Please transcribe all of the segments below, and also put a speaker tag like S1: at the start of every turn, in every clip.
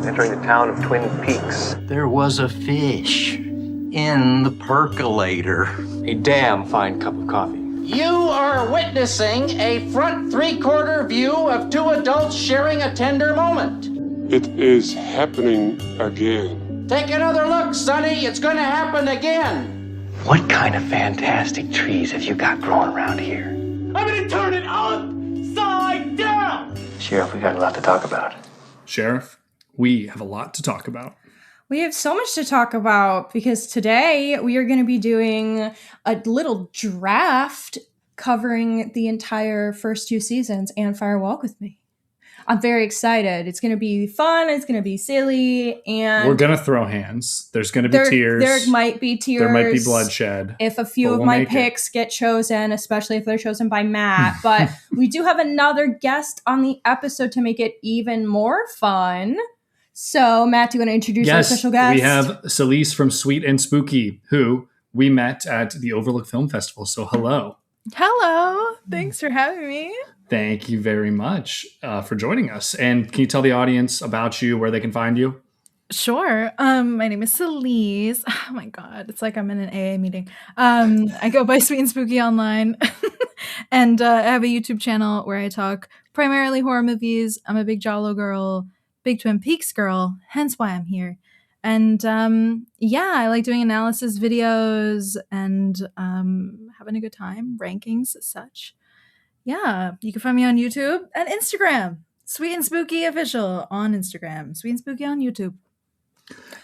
S1: entering the town of Twin Peaks.
S2: There was a fish in the percolator.
S1: A damn fine cup of coffee.
S3: You are witnessing a front three-quarter view of two adults sharing a tender moment.
S4: It is happening again.
S3: Take another look, Sonny. It's going to happen again.
S1: What kind of fantastic trees have you got growing around here?
S3: I'm going to turn it upside down.
S1: Sheriff, we got a lot to talk about.
S5: Sheriff, we have a lot to talk about.
S6: We have so much to talk about because today we are going to be doing a little draft covering the entire first two seasons and Fire Walk with Me. I'm very excited. It's going to be fun. It's going to be silly. And
S5: we're going to throw hands. There's going to be tears.
S6: There might be tears.
S5: There might be bloodshed.
S6: If a few of my picks get chosen, especially if they're chosen by Matt. But we do have another guest on the episode to make it even more fun. So, Matt, do you want to introduce our special guest?
S5: We have Selis from Sweet and Spooky, who we met at the Overlook Film Festival. So, hello.
S7: Hello. Thanks for having me.
S5: Thank you very much for joining us. And can you tell the audience about you, where they can find you?
S7: Sure. My name is Selis. Oh my God. It's like I'm in an AA meeting. I go by Sweet and Spooky online. And I have a YouTube channel where I talk primarily horror movies. I'm a big Jalo girl, big Twin Peaks girl, hence why I'm here. And I like doing analysis videos and having a good time, rankings, such. Yeah, you can find me on YouTube and Instagram. Sweet and Spooky Official on Instagram. Sweet and Spooky on YouTube.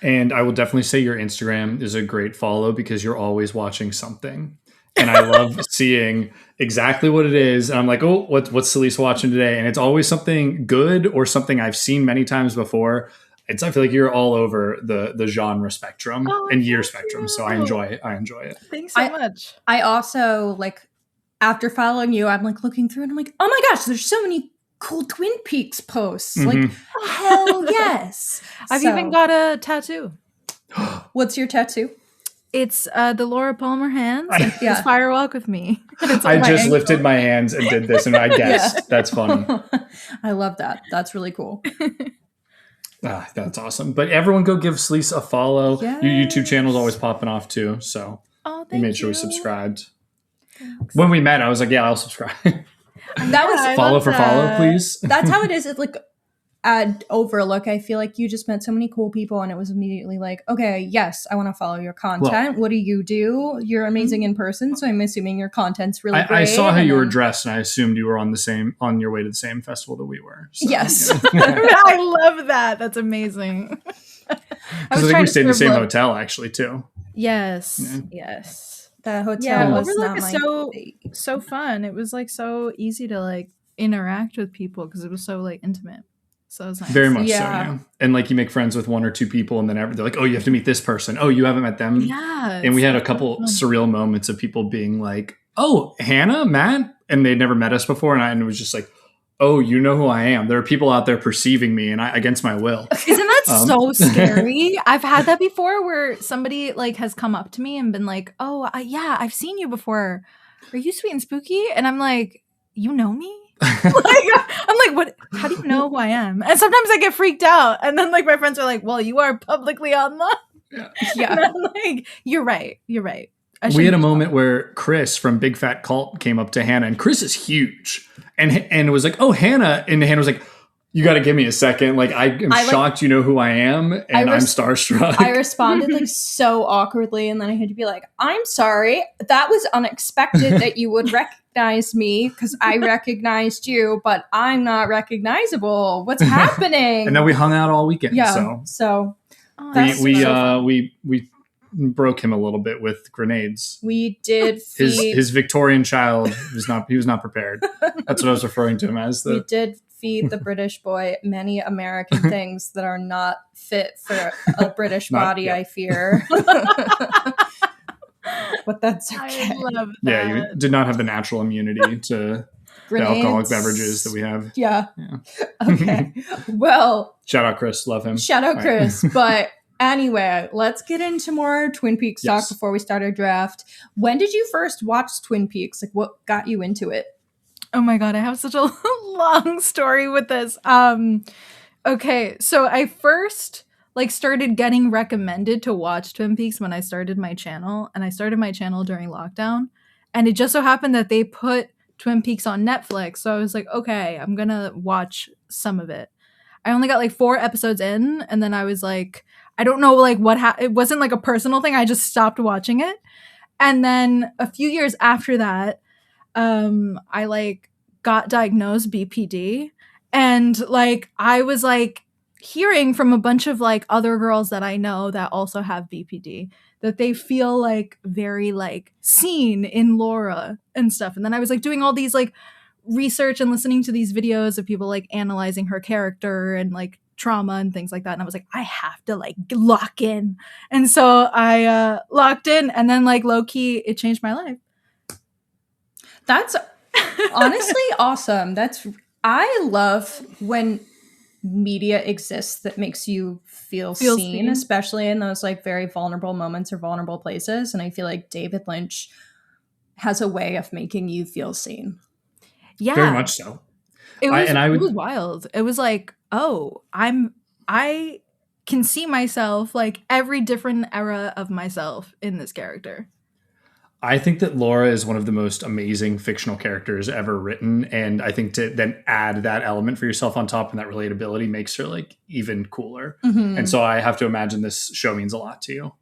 S5: And I will definitely say your Instagram is a great follow because you're always watching something. And I love seeing exactly what it is. And I'm like, oh, what's Selis watching today? And it's always something good or something I've seen many times before. I feel like you're all over the genre spectrum and year spectrum. So I enjoy it.
S7: Thanks so much.
S6: I also after following you, I'm looking through and I'm like, oh my gosh, there's so many cool Twin Peaks posts.
S5: Mm-hmm.
S6: Hell yes.
S7: I've even got a tattoo.
S6: What's your tattoo?
S7: It's the Laura Palmer hands. It's Fire Walk with Me.
S5: I just lifted my hands and did this and I guessed. Yeah. That's funny.
S6: I love that. That's really cool.
S5: That's awesome. But everyone go give Selis a follow. Yes. Your YouTube channel is always popping off too. So we made sure we subscribed. Thanks. When we met, I was like, yeah, I'll subscribe.
S6: That was
S5: follow for follow, please.
S6: That's how it is. It's at Overlook. I feel like you just met so many cool people and it was immediately like, okay, yes, I want to follow your content. What do? You're amazing in person. So I'm assuming your content's really great.
S5: I saw how you were dressed and I assumed you were on your way to the same festival that we were. So,
S6: yes.
S7: I love that. That's amazing.
S5: I think we stayed in the same hotel actually too.
S7: Yes.
S5: Yeah.
S7: Yes.
S6: The hotel was
S7: Overlook is so fun. It was so easy to interact with people because it was so intimate. So it was nice.
S5: Very much so, yeah. And you make friends with one or two people and then they're like, oh, you have to meet this person. Oh, you haven't met them.
S7: Yeah.
S5: And we had a couple surreal moments of people being like, oh, Hanna, Matt, and they'd never met us before. And it was just like, oh, you know who I am. There are people out there perceiving me and against my will.
S7: Isn't that so scary? I've had that before where somebody has come up to me and been like, oh, yeah, I've seen you before. Are you Sweet and Spooky? And I'm like, you know me? I'm like, what? How do you know who I am? And sometimes I get freaked out. And then my friends are like, well, you are publicly online. Yeah. And I'm like, you're right.
S5: We had a moment where Chris from Big Fat Cult came up to Hanna, and Chris is huge, and it was like, oh, Hanna, and Hanna was like, you got to give me a second. I am shocked you know who I am, and I'm starstruck.
S6: I responded so awkwardly, and then I had to be like, I'm sorry, that was unexpected that you would recognize me because I recognized you, but I'm not recognizable. What's happening?
S5: And then we hung out all weekend.
S6: Yeah. So
S5: we broke him a little bit with grenades.
S6: We did
S5: his Victorian child was not prepared. That's what I was referring to him as.
S6: We did feed the British boy many American things that are not fit for a British body, I fear. But that's okay.
S7: I love that.
S5: Yeah, you did not have the natural immunity to the alcoholic beverages that we have.
S6: Yeah. Okay. Well.
S5: Shout out Chris. Love him.
S6: Shout out Chris. But anyway, let's get into more Twin Peaks talk before we start our draft. When did you first watch Twin Peaks? What got you into it?
S7: Oh my God, I have such a long story with this. Okay, so I first like started getting recommended to watch Twin Peaks when I started my channel, and I started my channel during lockdown, and it just so happened that they put Twin Peaks on Netflix, so I was like, okay, I'm gonna watch some of it. I only got like 4 episodes in, and then I was like, I don't know like what it wasn't like a personal thing, I just stopped watching it. And then a few years after that, I like got diagnosed BPD, and like I was like hearing from a bunch of like other girls that I know that also have BPD that they feel like very like seen in Laura and stuff. And then I was like doing all these like research and listening to these videos of people like analyzing her character and like trauma and things like that, and I was like, I have to like lock in. And so I locked in, and then like low-key it changed my life.
S6: That's honestly awesome. I love when media exists that makes you feel seen, especially in those like very vulnerable moments or vulnerable places. And I feel like David Lynch has a way of making you feel seen.
S7: Yeah,
S5: very much so.
S7: It was wild. It was like, oh, I can see myself, like every different era of myself in this character.
S5: I think that Laura is one of the most amazing fictional characters ever written, and I think to then add that element for yourself on top and that relatability makes her like even cooler. Mm-hmm. And so I have to imagine this show means a lot to you.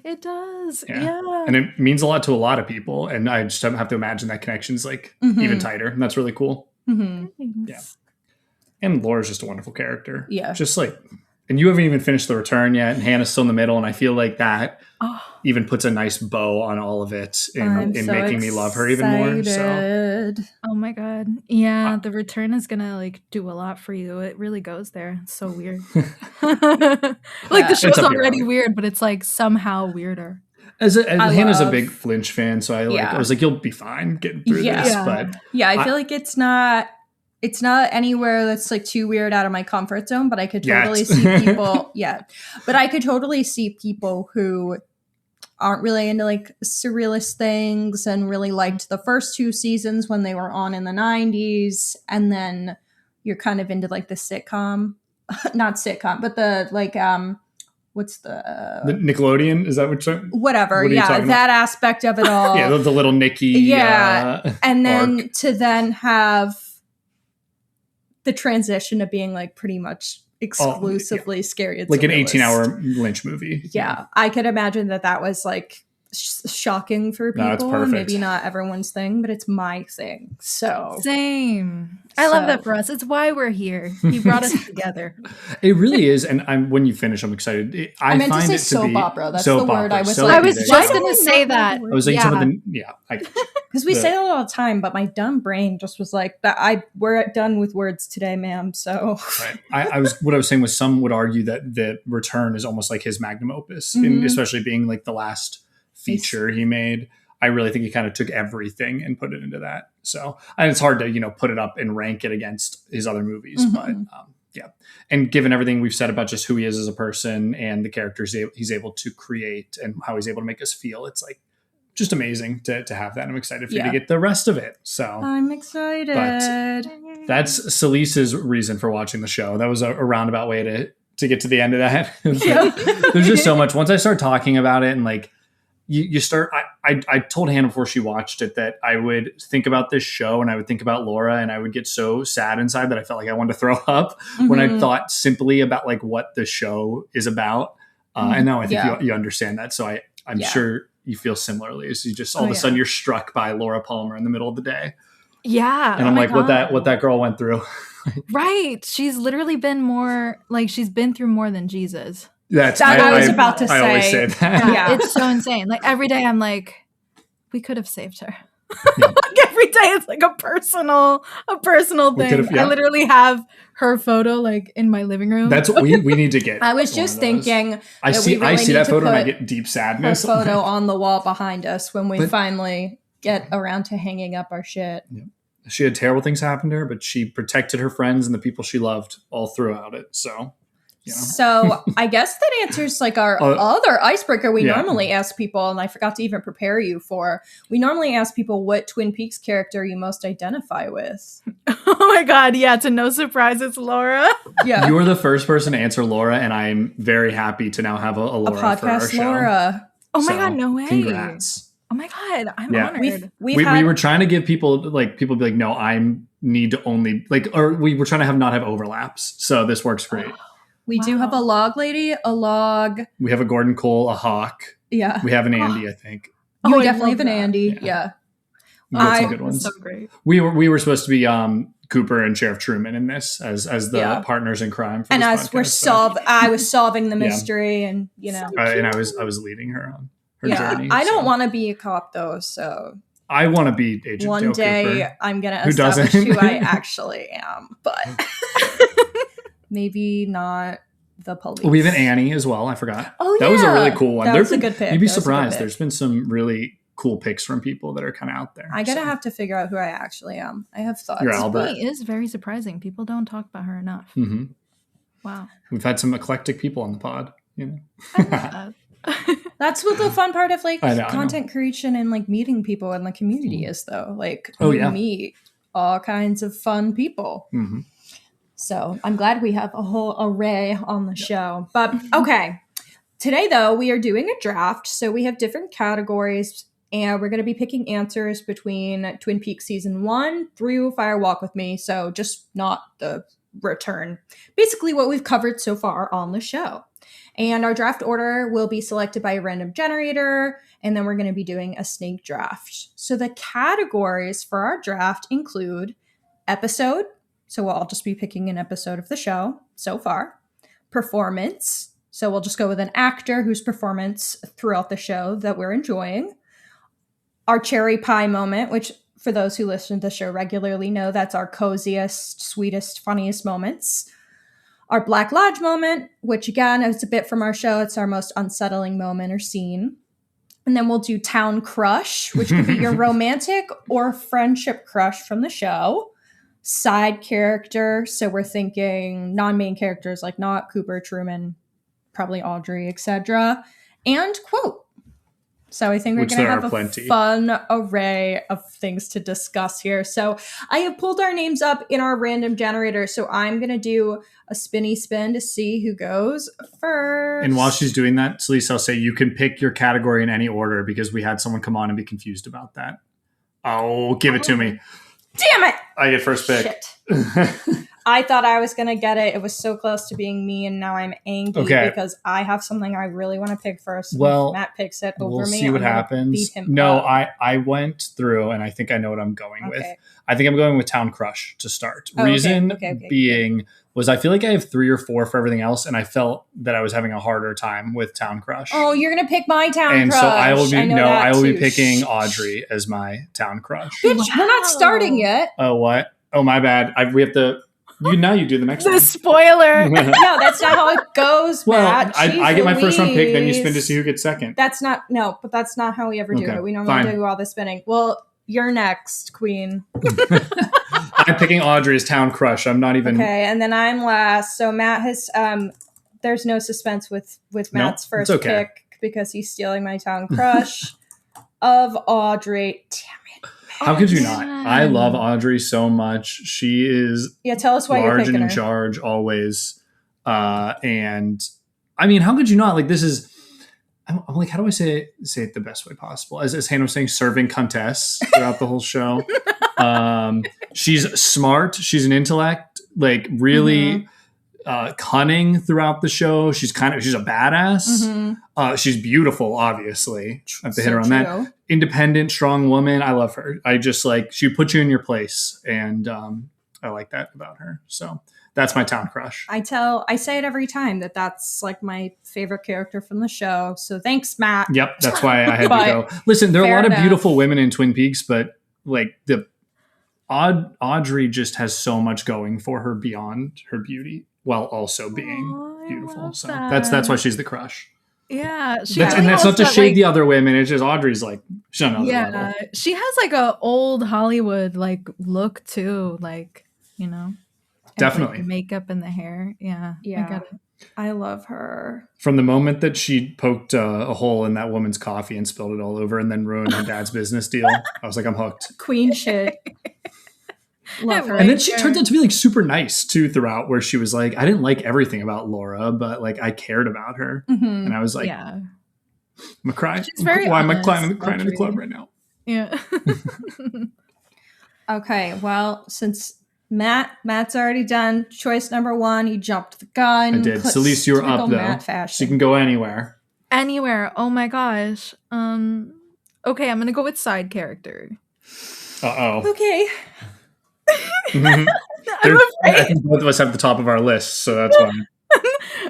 S7: It does, yeah.
S5: And it means a lot to a lot of people, and I just have to imagine that connection's like even tighter, and that's really cool. Mm-hmm. Yeah. And Laura's just a wonderful character.
S6: Yeah.
S5: Just like, and you haven't even finished The Return yet, and Hannah's still in the middle, and I feel like that even puts a nice bow on all of it in so making me love her even more. So.
S7: Oh my God. Yeah, The Return is gonna like do a lot for you. It really goes there. It's so weird. Like the show's already weird, but it's like somehow weirder.
S5: Hannah's a big Lynch fan, so I was like, you'll be fine getting through this. But
S6: I feel like it's not anywhere that's like too weird out of my comfort zone, but I could totally see people. But I could totally see people who aren't really into like surrealist things and really liked the first 2 seasons when they were on in the 90s. And then you're kind of into like the sitcom, not sitcom, but the like, what's the
S5: Nickelodeon? Is that what you're
S6: whatever?
S5: What
S6: that
S5: about?
S6: Aspect of it all.
S5: The little Nicky.
S6: And then
S5: arc.
S6: to then have the transition of being like pretty much exclusively scary. It's
S5: like an 18-hour Lynch movie.
S6: Yeah. I could imagine that was like shocking for people.
S5: No, it's perfect.
S6: Maybe not everyone's thing, but it's my thing. So
S7: same. I love that for us. It's why we're here. He brought us together.
S5: It really is. And when you finish, I'm excited. I
S6: meant
S5: find
S6: to say
S5: it to
S6: soap
S5: be
S6: opera. That's
S5: soap
S6: the word
S5: opera.
S6: I was
S5: So
S6: like.
S7: I was just going to say that.
S5: I was like, some of the,
S6: because we say that all the time, but my dumb brain just was like, we're done with words today, ma'am. So
S5: right. What I was saying was some would argue that The Return is almost like his magnum opus, especially being like the last feature he made. I really think he kind of took everything and put it into that. So, and it's hard to, put it up and rank it against his other movies, but And given everything we've said about just who he is as a person and the characters he's able to create and how he's able to make us feel, it's like just amazing to have that. I'm excited for you to get the rest of it. So
S6: I'm excited.
S5: But that's Selis's reason for watching the show. That was a roundabout way to get to the end of that. There's just so much. Once I start talking about it and like, you start, I told Hanna before she watched it that I would think about this show and I would think about Laura and I would get so sad inside that I felt like I wanted to throw up when I thought simply about like what the show is about. And now I think you understand that. So I'm sure you feel similarly as you just all of a sudden you're struck by Laura Palmer in the middle of the day.
S7: Yeah.
S5: And I'm like, God. what that girl went through.
S7: Right. She's literally been she's been through more than Jesus.
S6: I was about to say.
S5: I always say that.
S7: Yeah. It's so insane. Like every day I'm like, we could have saved her. Like every day it's like a personal thing. I literally have her photo like in my living room.
S5: That's what we need to get.
S6: I was just thinking
S5: I see that photo and I get deep sadness.
S6: A photo on the wall behind us when we finally get around to hanging up our shit.
S5: Yeah. She had terrible things happen to her, but she protected her friends and the people she loved all throughout it. So You know?
S6: So I guess that answers like our other icebreaker we
S5: Yeah.
S6: normally ask people, and I forgot to even prepare you for. We normally ask people what Twin Peaks character you most identify with.
S7: Oh my god, yeah, to no surprise, it's Laura.
S6: Yeah.
S5: You were the first person to answer Laura, and I'm very happy to now have a Laura for our
S6: podcast
S5: show.
S6: Laura.
S7: Oh my
S5: So,
S7: god, no way.
S5: Congrats.
S7: Oh my god, I'm
S5: Yeah.
S7: honored.
S5: We were trying to give people people be like, no, need to only or we were trying to not have overlaps. So this works great.
S6: We do have a log lady, a log.
S5: We have a Gordon Cole, a Hawk.
S6: Yeah.
S5: We have an Andy, I think.
S6: You
S7: I
S6: definitely
S7: love
S6: have an
S7: that.
S6: Andy. Yeah.
S5: We got some good
S7: That's
S5: ones.
S7: so great.
S5: We were supposed to be Cooper and Sheriff Truman in this as the
S6: Yeah.
S5: partners in crime. For
S6: And
S5: this
S6: as we're
S5: podcast,
S6: I was solving the
S5: Yeah.
S6: mystery, and you know,
S5: and I was leading her on her journey.
S6: I don't
S5: so.
S6: want to be a cop though, so
S5: I want to be Agent
S6: one
S5: Dale
S6: day
S5: Cooper.
S6: I'm gonna
S5: Who
S6: establish
S5: doesn't?
S6: who I actually am, but maybe not the police.
S5: We have an Annie as well. I forgot.
S6: Oh,
S5: that was a
S6: yeah.
S5: really cool one.
S6: That
S5: There've
S6: was a
S5: been-
S6: good pick.
S5: You'd be
S6: That was a good
S5: surprised.
S6: pick.
S5: There's been some really cool picks from people that are kind of out there.
S6: I gotta
S5: so.
S6: have to figure out who I actually am. I have thoughts.
S5: You're Albert.
S7: He is very surprising. People don't talk about her enough.
S5: Mhm.
S7: Wow.
S5: We've had some eclectic people on the pod. You know.
S6: That's what the fun part of like
S5: I know.
S6: content creation and like meeting people in the community is, though. Like,
S5: Oh,
S6: you
S5: yeah.
S6: meet all kinds of fun people.
S5: hmm
S6: So I'm glad we have a whole array on the show. But okay, today though, we are doing a draft. So we have different categories, and we're going to be picking answers between Twin Peaks season 1 through Fire Walk with Me. So just not the return. Basically what we've covered so far on the show. And our draft order will be selected by a random generator, and then we're going to be doing a snake draft. So the categories for our draft include episode. So we'll all just be picking an episode of the show so far. Performance. So we'll just go with an actor whose performance throughout the show that we're enjoying. Our cherry pie moment, which for those who listen to the show regularly know that's our coziest, sweetest, funniest moments. Our Black Lodge moment, which again is a bit from our show. It's our most unsettling moment or scene. And then we'll do Town Crush, which could be your romantic or friendship crush from the show. Side character, so we're thinking non-main characters like not Cooper, Truman, probably Audrey, etc. And quote. So I think we're
S5: Which
S6: going to
S5: there
S6: have
S5: are
S6: a
S5: plenty.
S6: fun array of things to discuss here. So I have pulled our names up in our random generator. So I'm going to do a spinny spin to see who goes first.
S5: And while she's doing that, Selis, I'll say you can pick your category in any order because we had someone come on and be confused about that. Oh, give it to me.
S6: Damn it!
S5: I get first pick.
S6: Shit. I thought I was going to get it. It was so close to being me, and now I'm angry because I have something I really want to pick first.
S5: Well,
S6: if Matt picks it over
S5: we'll
S6: me.
S5: see what
S6: I'm gonna
S5: happens.
S6: beat him
S5: No,
S6: up.
S5: I went through and I think I know what I'm going with.
S6: Okay.
S5: I think I'm going with Town Crush to start.
S6: Oh, okay,
S5: Reason
S6: okay,
S5: being was I feel like I have 3 or 4 for everything else, and I felt that I was having a harder time with Town Crush.
S6: Oh, you're going to pick my Town
S5: and
S6: Crush.
S5: so I will be
S6: know that
S5: I will be
S6: too.
S5: picking
S6: Shh.
S5: Audrey as my Town Crush.
S6: Bitch, we're not starting yet.
S5: Oh, what? Oh, my bad. We have to. You do the next
S7: The
S5: one.
S7: spoiler.
S6: No, that's not how it goes,
S5: Well,
S6: Matt.
S5: I get my first round pick, then you spin to
S6: Louise.
S5: see who gets second.
S6: That's not but that's not how we ever do
S5: Okay,
S6: it. We normally
S5: fine.
S6: do all the spinning. Well, you're next, Queen.
S5: I'm picking Audrey as Town Crush. I'm not even.
S6: Okay, and then I'm last. So Matt has there's no suspense with Matt's
S5: it's
S6: first
S5: okay.
S6: pick because he's stealing my Town Crush of Audrey. Damn it.
S5: How could you not?
S7: Man.
S5: I love Audrey so much. She is
S6: Yeah, tell us why you're
S5: large
S6: picking
S5: and in
S6: her.
S5: charge always. And I mean, how could you not? Like, this is. I'm like, how do I say it the best way possible? As Hannah was saying, serving Countess throughout the whole show. She's smart. She's an intellect. Like, really cunning throughout the show. She's a badass. She's beautiful, obviously. I have to hit her on that. Independent, strong woman. I love her. I just she puts you in your place, and I like that about her. So that's my Town Crush.
S6: I say it every time that's like my favorite character from the show. So thanks, Matt.
S5: Yep, that's why I had to
S6: But
S5: go. Listen, there are a
S6: fair
S5: lot of
S6: enough.
S5: beautiful women in Twin Peaks, but like the Audrey just has so much going for her beyond her beauty, while also being
S7: Aw, I
S5: beautiful.
S7: love
S5: So
S7: that.
S5: that's why she's the crush.
S7: Yeah,
S5: And that's not to shade the other women. It's just Audrey's like she's on another level.
S7: She has like a old Hollywood like look too, like
S5: Definitely.
S7: The makeup and the hair. Yeah.
S6: Yeah.
S7: I got it.
S6: I love her.
S5: From the moment that she poked a hole in that woman's coffee and spilled it all over and then ruined her dad's business deal, I was like, I'm hooked.
S6: Queen shit. Love her.
S5: And then she turned out to be like super nice too throughout, where she was like, I didn't like everything about Laura, but like I cared about her.
S6: Mhm.
S5: And I was like,
S7: Yeah.
S5: I'm gonna cry.
S7: She's very
S5: Why am I
S7: honest,
S5: crying in the
S7: sultry.
S5: club right now?
S7: Yeah.
S6: Okay, well, since Matt's already done choice number 1, he jumped the gun.
S5: I did. Selis, you were up though.
S6: Matt
S5: So
S6: fashion.
S5: you can go anywhere.
S7: Anywhere. Oh my gosh. Okay, I'm gonna go with side character.
S5: Uh-oh.
S6: Okay.
S7: I'm
S5: I
S7: afraid.
S5: think both of us have the top of our list, so that's why.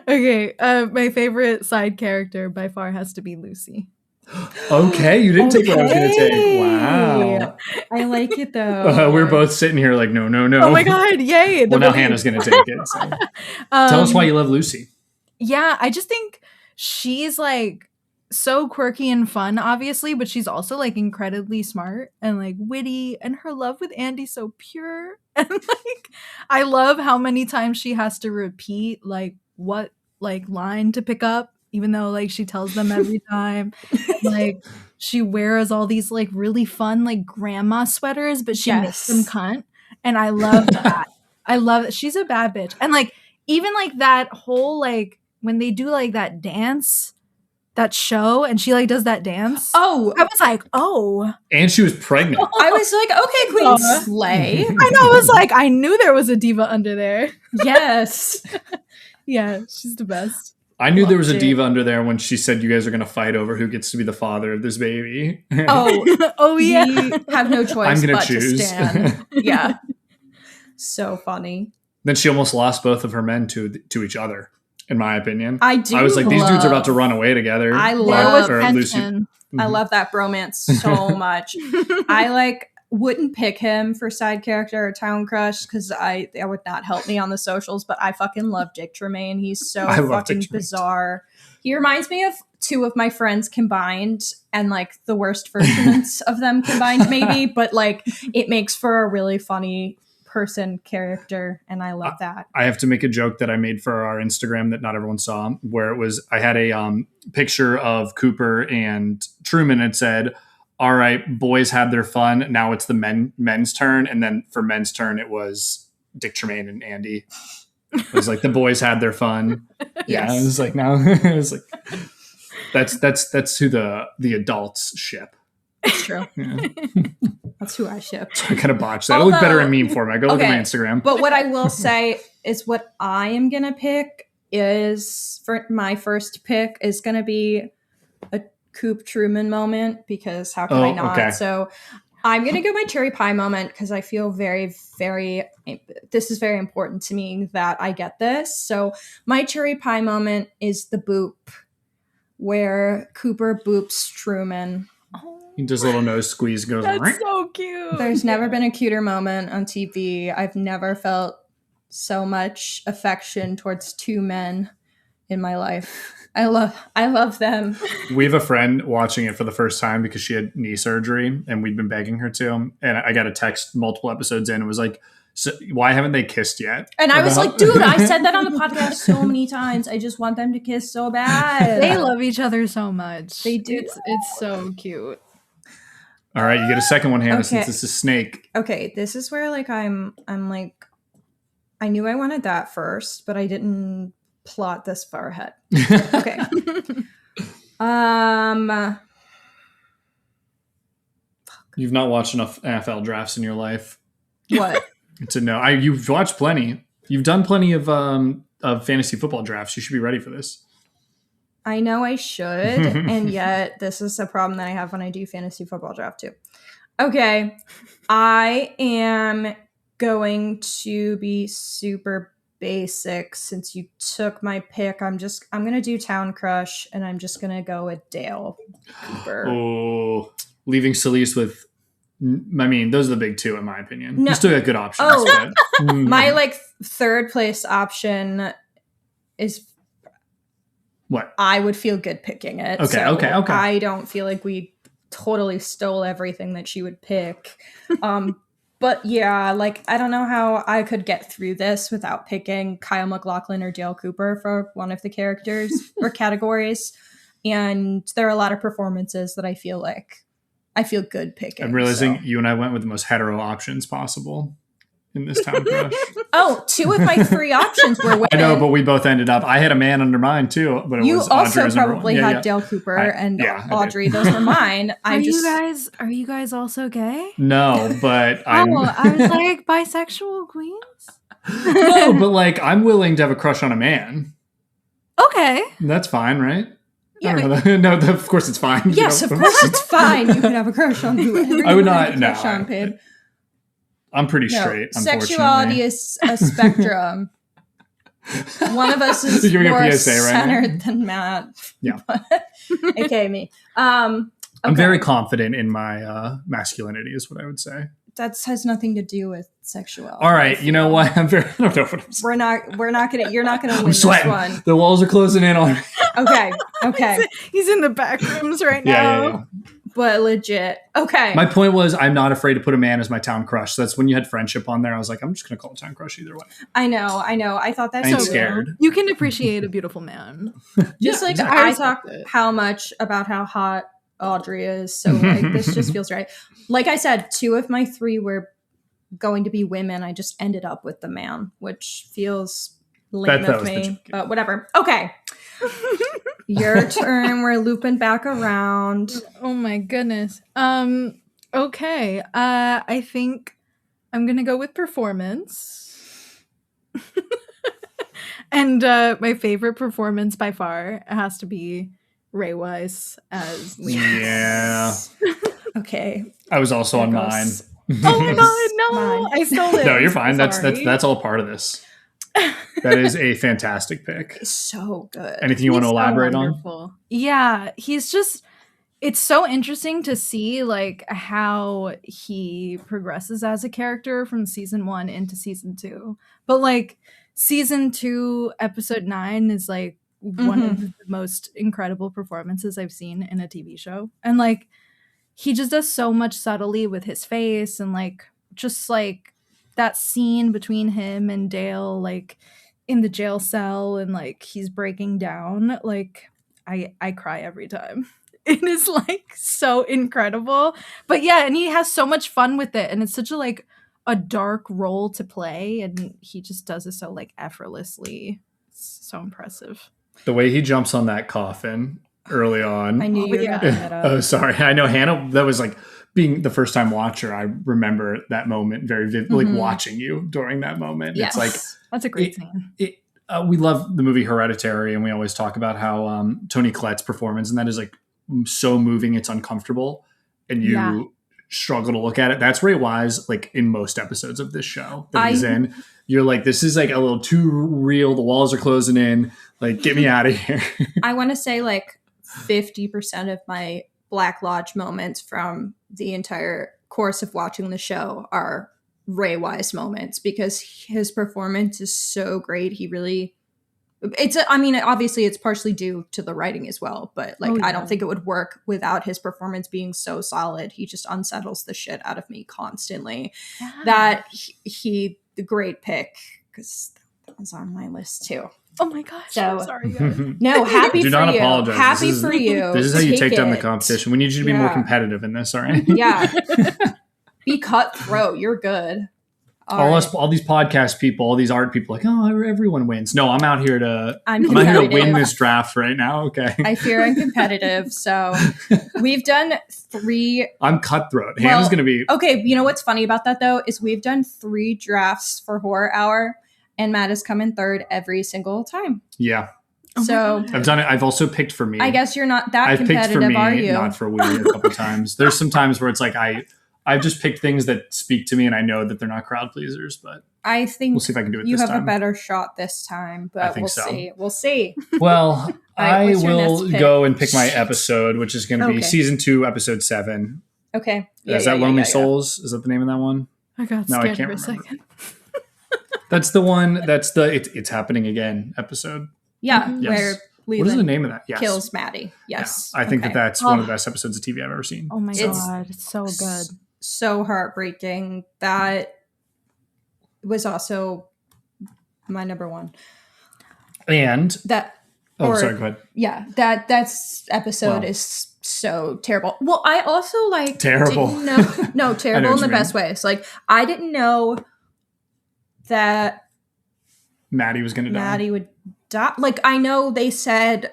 S7: Okay, my favorite side character by far has to be Lucy.
S5: Okay, you didn't take what I was going to take.
S6: Okay.
S5: Wow.
S6: I like it though.
S5: We're both sitting here like, no.
S7: Oh my god, yay!
S5: Well, now
S7: relief.
S5: Hannah's going to take it. So. Tell us why you love Lucy.
S7: Yeah, I just think she's like so quirky and fun, obviously, but she's also like incredibly smart and like witty, and her love with Andy's so pure. And like, I love how many times she has to repeat like what like line to pick up, even though like she tells them every time. Like she wears all these like really fun like grandma sweaters, but she makes them cunt, and I love that. I love it. She's a bad bitch, and like even like that whole like when they do like that dance, that show, and she like does that dance.
S6: Oh,
S7: I was like, oh.
S5: And she was pregnant.
S6: I was like, okay, Queen Slay.
S7: I know. I was like, I knew there was a diva under there.
S6: Yes.
S7: Yeah, she's the best.
S5: I knew there was a
S6: Loved it.
S5: diva under there when she said you guys are going to fight over who gets to be the father of this baby.
S6: Oh,
S7: Oh yeah.
S6: we have no choice
S5: I'm gonna
S6: but
S5: choose.
S6: to stand. Yeah. So funny.
S5: Then she almost lost both of her men to each other, in my opinion.
S6: I do.
S5: I was like, these dudes are about to run away together.
S6: I
S7: There
S6: love-
S7: was
S5: Or Lucy.
S7: tension.
S6: I love that bromance so much. I like wouldn't pick him for side character or town crush because that would not help me on the socials, but I fucking love Dick Tremaine. He's so
S5: I love
S6: fucking
S5: Dick Tremaine.
S6: bizarre. He reminds me of 2 of my friends combined and like the worst versions of them combined maybe, but like it makes for a really funny person character and I love that.
S5: I have to make a joke that I made for our Instagram that not everyone saw, where it was, I had a picture of Cooper and Truman and it said, all right, boys had their fun. Now it's the men's turn. And then for men's turn, it was Dick Tremaine and Andy. It was like the boys had their fun. Yeah, it was like now it was like that's who the adults ship.
S6: It's true.
S5: Yeah.
S6: That's who I ship.
S5: I kind of botched that. It'll look better in meme format. Go look at my
S6: Okay.
S5: Instagram.
S6: But what I will say is what I am going to pick is for my first pick is going to be a Coop Truman moment because how could I not?
S5: Okay.
S6: So I'm going to go my cherry pie moment because I feel very, very, this is very important to me that I get this. So my cherry pie moment is the boop where Cooper boops Truman.
S5: He does a little nose squeeze, goes,
S7: That's so cute.
S6: There's never been a cuter moment on TV. I've never felt so much affection towards 2 men in my life. I love them.
S5: We have a friend watching it for the first time because she had knee surgery and we'd been begging her to. And I got a text multiple episodes in and was like, so why haven't they kissed yet?
S6: And I was like, dude, I said that on the podcast so many times. I just want them to kiss so bad.
S7: They love each other so much.
S6: They do.
S7: It's so cute.
S5: All right, you get a second one, Hannah,
S6: Okay.
S5: since this is Snake.
S6: Okay, this is where like I'm like I knew I wanted that first, but I didn't plot this far ahead. Okay.
S5: You've not watched enough NFL drafts in your life
S6: What?
S5: to know. You've watched plenty. You've done plenty of fantasy football drafts. You should be ready for this.
S6: I know I should, and yet this is a problem that I have when I do fantasy football draft too. Okay, I am going to be super basic since you took my pick. I'm gonna do Town Crush, and I'm just gonna go with Dale Cooper.
S5: Oh, leaving Selis with. I mean, those are the big 2 in my opinion.
S6: No.
S5: You still got good options.
S6: Oh.
S5: but-
S6: My like third place option is
S5: what?
S6: I would feel good picking it.
S5: Okay,
S6: So
S5: okay.
S6: I don't feel like we totally stole everything that she would pick. But yeah, like, I don't know how I could get through this without picking Kyle MacLachlan or Dale Cooper for one of the characters or categories. And there are a lot of performances that I feel good picking.
S5: I'm realizing you and I went with the most hetero options possible in this town crush.
S6: Oh, 2 of my 3 options were women.
S5: I know, but we both ended up. I had a man under mine too, but it
S6: you
S5: was
S6: also
S5: Audrey as number
S6: probably
S5: one.
S6: had Dale Cooper and
S5: I
S6: Audrey. Those were mine.
S7: Are you guys also gay?
S5: No, but
S7: I was like bisexual queens.
S5: No, but like I'm willing to have a crush on a man.
S7: Okay,
S5: That's fine, right?
S6: Yeah.
S5: I don't know. No, of course it's fine.
S6: Yes, of course it's fine. You can have a crush on whoever.
S5: I would
S6: you
S5: not.
S6: want to
S5: No,
S6: crush on, babe.
S5: I'm pretty
S6: No,
S5: straight.
S6: sexuality
S5: Unfortunately,
S6: is a spectrum. One of us is
S5: You're giving
S6: more
S5: a PSA right now?
S6: centered than Matt.
S5: Yeah.
S6: Okay, me.
S5: I'm
S6: Okay.
S5: very confident in my masculinity, is what I would say.
S6: That has nothing to do with sexuality.
S5: All right, you know what? I don't know what I'm saying.
S6: We're not gonna. You're not gonna win
S5: I'm
S6: this
S5: sweating.
S6: one.
S5: The walls are closing in on me.
S6: Okay.
S7: he's in the back rooms right now.
S5: Yeah.
S6: But legit. Okay.
S5: My point was, I'm not afraid to put a man as my town crush. So that's when you had friendship on there. I was like, I'm just going to call it town crush either way.
S6: I know. I thought that
S5: I ain't
S6: too.
S5: scared.
S7: You can appreciate a beautiful man.
S6: Just like
S5: exactly.
S6: I
S7: respect
S6: talk
S7: it.
S6: how much about how hot Audrey is. So like this just feels right. Like I said, 2 of my 3 were going to be women. I just ended up with the man, which feels lame
S5: That
S6: of
S5: was the
S6: me.
S5: joke.
S6: But whatever. Okay. Your turn. We're looping back around.
S7: Oh my goodness. Okay. I think I'm gonna go with performance. And my favorite performance by far has to be Ray Wise as Lynch.
S5: Yeah.
S6: Okay.
S5: I was also on
S6: There
S5: mine.
S6: goes-
S7: Oh my god, no!
S6: Mine.
S7: I stole it.
S5: No, you're
S7: I'm so
S5: fine. That's
S7: sorry.
S5: all part of this. That is a fantastic pick.
S6: So good.
S5: Anything you want to
S7: He's so
S5: elaborate on?
S7: wonderful. Yeah, he's just it's so interesting to see like how he progresses as a character from season 1 into season 2. But like season 2 episode 9 is like one of the most incredible performances I've seen in a TV show. And like he just does so much subtly with his face and like just like that scene between him and Dale like in the jail cell and like he's breaking down, like I cry every time. It is like so incredible. But yeah, and he has so much fun with it and it's such a like a dark role to play and he just does it so like effortlessly. It's so impressive.
S5: The way he jumps on that coffin early on.
S6: I knew you were
S7: yeah.
S6: gonna bring that up.
S5: Oh, sorry. I know Hannah, that was like being the first time watcher. I remember that moment very vividly, like watching you during that moment.
S6: Yes.
S5: It's like,
S7: That's a great scene.
S5: we love the movie Hereditary and we always talk about how Toni Collette's performance, and that is like so moving. It's uncomfortable and you
S7: Yeah.
S5: struggle to look at it. That's Ray Wise, like in most episodes of this show that he's in. You're like, this is like a little too real. The walls are closing in. Like, get me out of here.
S6: I want to say like 50% of my Black Lodge moments from the entire course of watching the show are Ray Wise moments because his performance is so great. He really, I mean, obviously it's partially due to the writing as well, but like,
S7: Oh, yeah.
S6: I don't think it would work without his performance being so solid. He just unsettles the shit out of me constantly. That he the great pick because that was on my list too.
S7: Oh my gosh.
S6: So-
S7: I'm sorry, guys.
S6: No, happy
S5: Do
S6: for
S5: not
S6: you.
S5: apologize.
S6: Happy
S5: This is-
S6: for you.
S5: This is how you take down the
S6: it.
S5: competition. We need you to be more
S6: Yeah.
S5: competitive in this, all right?
S6: Yeah. Be cutthroat. You're good.
S5: All
S6: right.
S5: us, all these podcast people, all these art people, like, oh, everyone wins. No, I'm out here to
S6: I'm
S5: I'm out here to
S6: competitive.
S5: win this draft right now. Okay,
S6: I fear I'm competitive. So we've done 3.
S5: I'm cutthroat.
S6: Well,
S5: Hannah's gonna be.
S6: Okay, you know what's funny about that though is we've done 3 drafts for Horror Hour, and Matt has come in 3rd every single time.
S5: Yeah,
S7: Oh my
S6: So
S7: God.
S5: I've done it. I've also picked for me.
S6: I guess you're not that
S5: I've picked for
S6: competitive,
S5: me,
S6: are you?
S5: not for we. A couple times. There's some times where it's like I've just picked things that speak to me, and I know that they're not crowd pleasers, but
S6: I think
S5: we'll see if I can do it
S6: you
S5: this
S6: have
S5: time.
S6: a better shot this time,
S5: I
S6: but
S5: think
S6: we'll
S5: so.
S6: see. We'll see.
S5: Well,
S6: right,
S5: I
S6: what's your
S5: will
S6: next pick?
S5: go and pick my episode, which is going to be
S6: Okay.
S5: season 2, episode 7.
S6: Okay.
S5: Is that Lonely Souls? Is that the name of that one?
S7: I got
S5: No, I
S7: scared
S5: can't
S7: for a
S5: remember.
S7: second.
S5: That's the one. That's the it's happening again episode.
S6: Yeah,
S5: Yes.
S6: where
S5: What is the
S6: Leland
S5: name of that? Yes.
S6: kills Maddie. Yes.
S5: Yeah. I think
S6: Okay.
S5: that's one of
S7: Oh.
S5: the best episodes of TV I've ever seen.
S7: Oh my
S6: It's-
S7: god, it's so good.
S6: so heartbreaking. That was also my number one.
S5: And
S6: That
S5: sorry, go ahead.
S6: Yeah, that's episode is so terrible. Well, I also like
S5: terrible.
S6: Didn't know, no, terrible in the best ways. Like I didn't know that
S5: Maddie was going to die.
S6: Maddie would die. Like I know they said,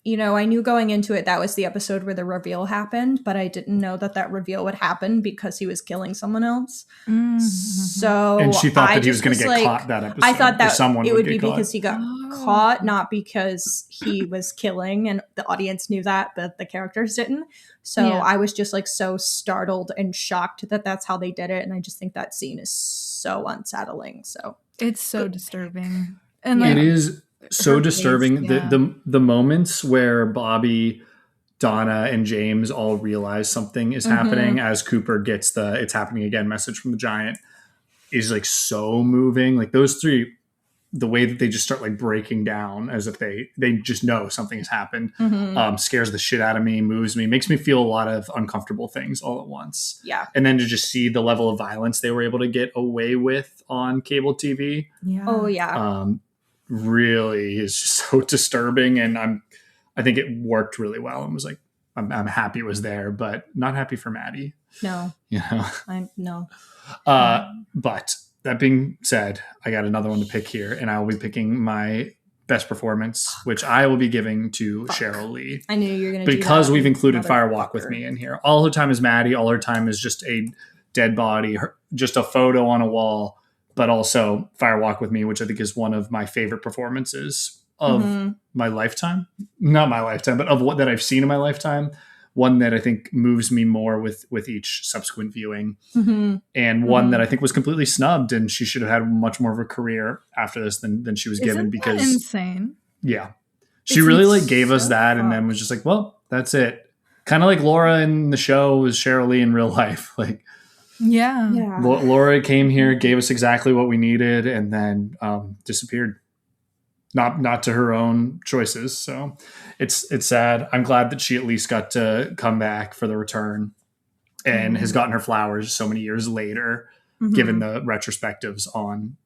S6: I knew going into it that was the episode where the reveal happened, but I didn't know that reveal would happen because he was killing someone else. Mm-hmm. So
S5: and she thought that he was going to get caught that episode.
S6: I thought that
S5: someone
S6: it would be
S5: caught.
S6: because he got caught, not because he was killing, and the audience knew that, but the characters didn't. So I was just like so startled and shocked that that's how they did it, and I just think that scene is so unsettling. So
S7: it's so disturbing, and like,
S5: it is so disturbing. The moments where Bobby, Donna, and James all realize something is happening as Cooper gets the "it's happening again" message from the giant is like so moving. Like those three, the way that they just start like breaking down as if they just know something has happened, scares the shit out of me, moves me, makes me feel a lot of uncomfortable things all at once.
S6: Yeah.
S5: And then to just see the level of violence they were able to get away with on cable TV.
S7: Yeah.
S6: Oh yeah.
S5: Really is just so disturbing, and I think it worked really well, and was like I'm happy it was there, but not happy for Maddie.
S6: No, no.
S5: But that being said, I got another one to pick here, and I will be picking my best performance, which I will be giving to Cheryl Lee.
S6: I knew you were going
S5: to because we've included Fire Walk with Me in here. All her time is Maddie. All her time is just a dead body, just a photo on a wall. But also Fire Walk with Me, which I think is one of my favorite performances of my lifetime. Not my lifetime, but of what that I've seen in my lifetime. One that I think moves me more with each subsequent viewing. And one that I think was completely snubbed, and she should have had much more of a career after this than she was given. Because
S7: that insane?
S5: Yeah. She really like gave us that and then was just like, well, that's it. Kind of like Laura in the show was Cheryl Lee in real life. Like,
S7: yeah.
S5: Laura came here, gave us exactly what we needed, and then disappeared. Not to her own choices. So it's sad. I'm glad that she at least got to come back for the return and has gotten her flowers so many years later, given the retrospectives on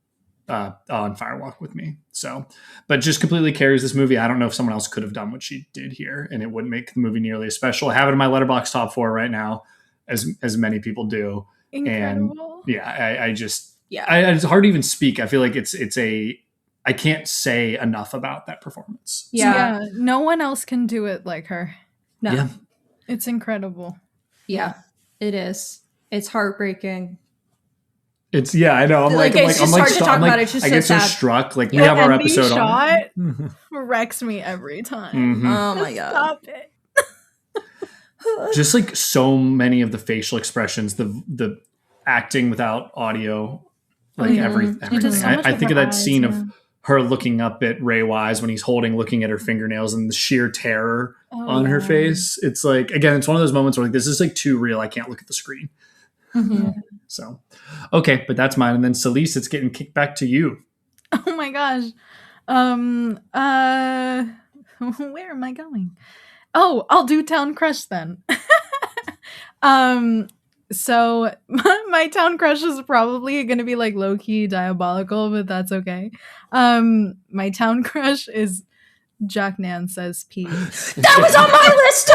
S5: Fire Walk with Me. So, but just completely carries this movie. I don't know if someone else could have done what she did here, and it wouldn't make the movie nearly as special. I have it in my Letterboxd top 4 right now, as many people do.
S7: Incredible.
S5: And it's hard to even speak. I feel like I can't say enough about that performance.
S7: Yeah. No one else can do it like her.
S6: No.
S5: Yeah.
S7: It's incredible.
S6: Yeah, it is. It's heartbreaking.
S5: It's I know. I'm like
S6: it's just
S5: I'm
S6: hard
S5: like,
S6: to talk about. It's just
S5: I get so
S6: sad.
S5: struck. Like we have our episode on it.
S7: Wrecks me every time.
S6: Oh my god!
S7: Stop it.
S5: Just like so many of the facial expressions, the acting without audio, like everything. I think of that scene of her looking up at Ray Wise when he's looking at her fingernails and the sheer terror on her face. It's like, again, it's one of those moments where like, this is like too real. I can't look at the screen. So, okay, but that's mine. And then Selis, it's getting kicked back to you.
S7: Oh my gosh. Where am I going? Oh, I'll do Town Crush then. So my Town Crush is probably going to be like low-key diabolical, but that's okay. My Town Crush is Jack Nan Says Pete.
S6: That was on my list too!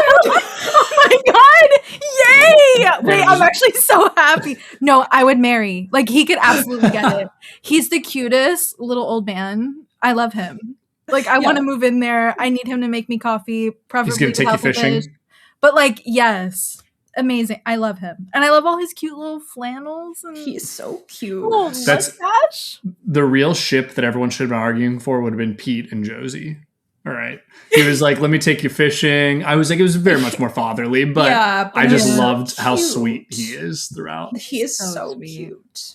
S7: Oh my god! Yay! Wait, I'm actually so happy. No, I would marry. Like, he could absolutely get it. He's the cutest little old man. I love him. Like, I want to move in there. I need him to make me coffee. Preferably
S5: He's going to take you fishing.
S7: But like, yes. Amazing. I love him. And I love all his cute little flannels. And
S6: he's so cute.
S7: Oh,
S5: that's the real ship that everyone should have been arguing for would have been Pete and Josie. All right. He was like, let me take you fishing. I was like, it was very much more fatherly, but I just loved how sweet he is throughout.
S6: He is so cute.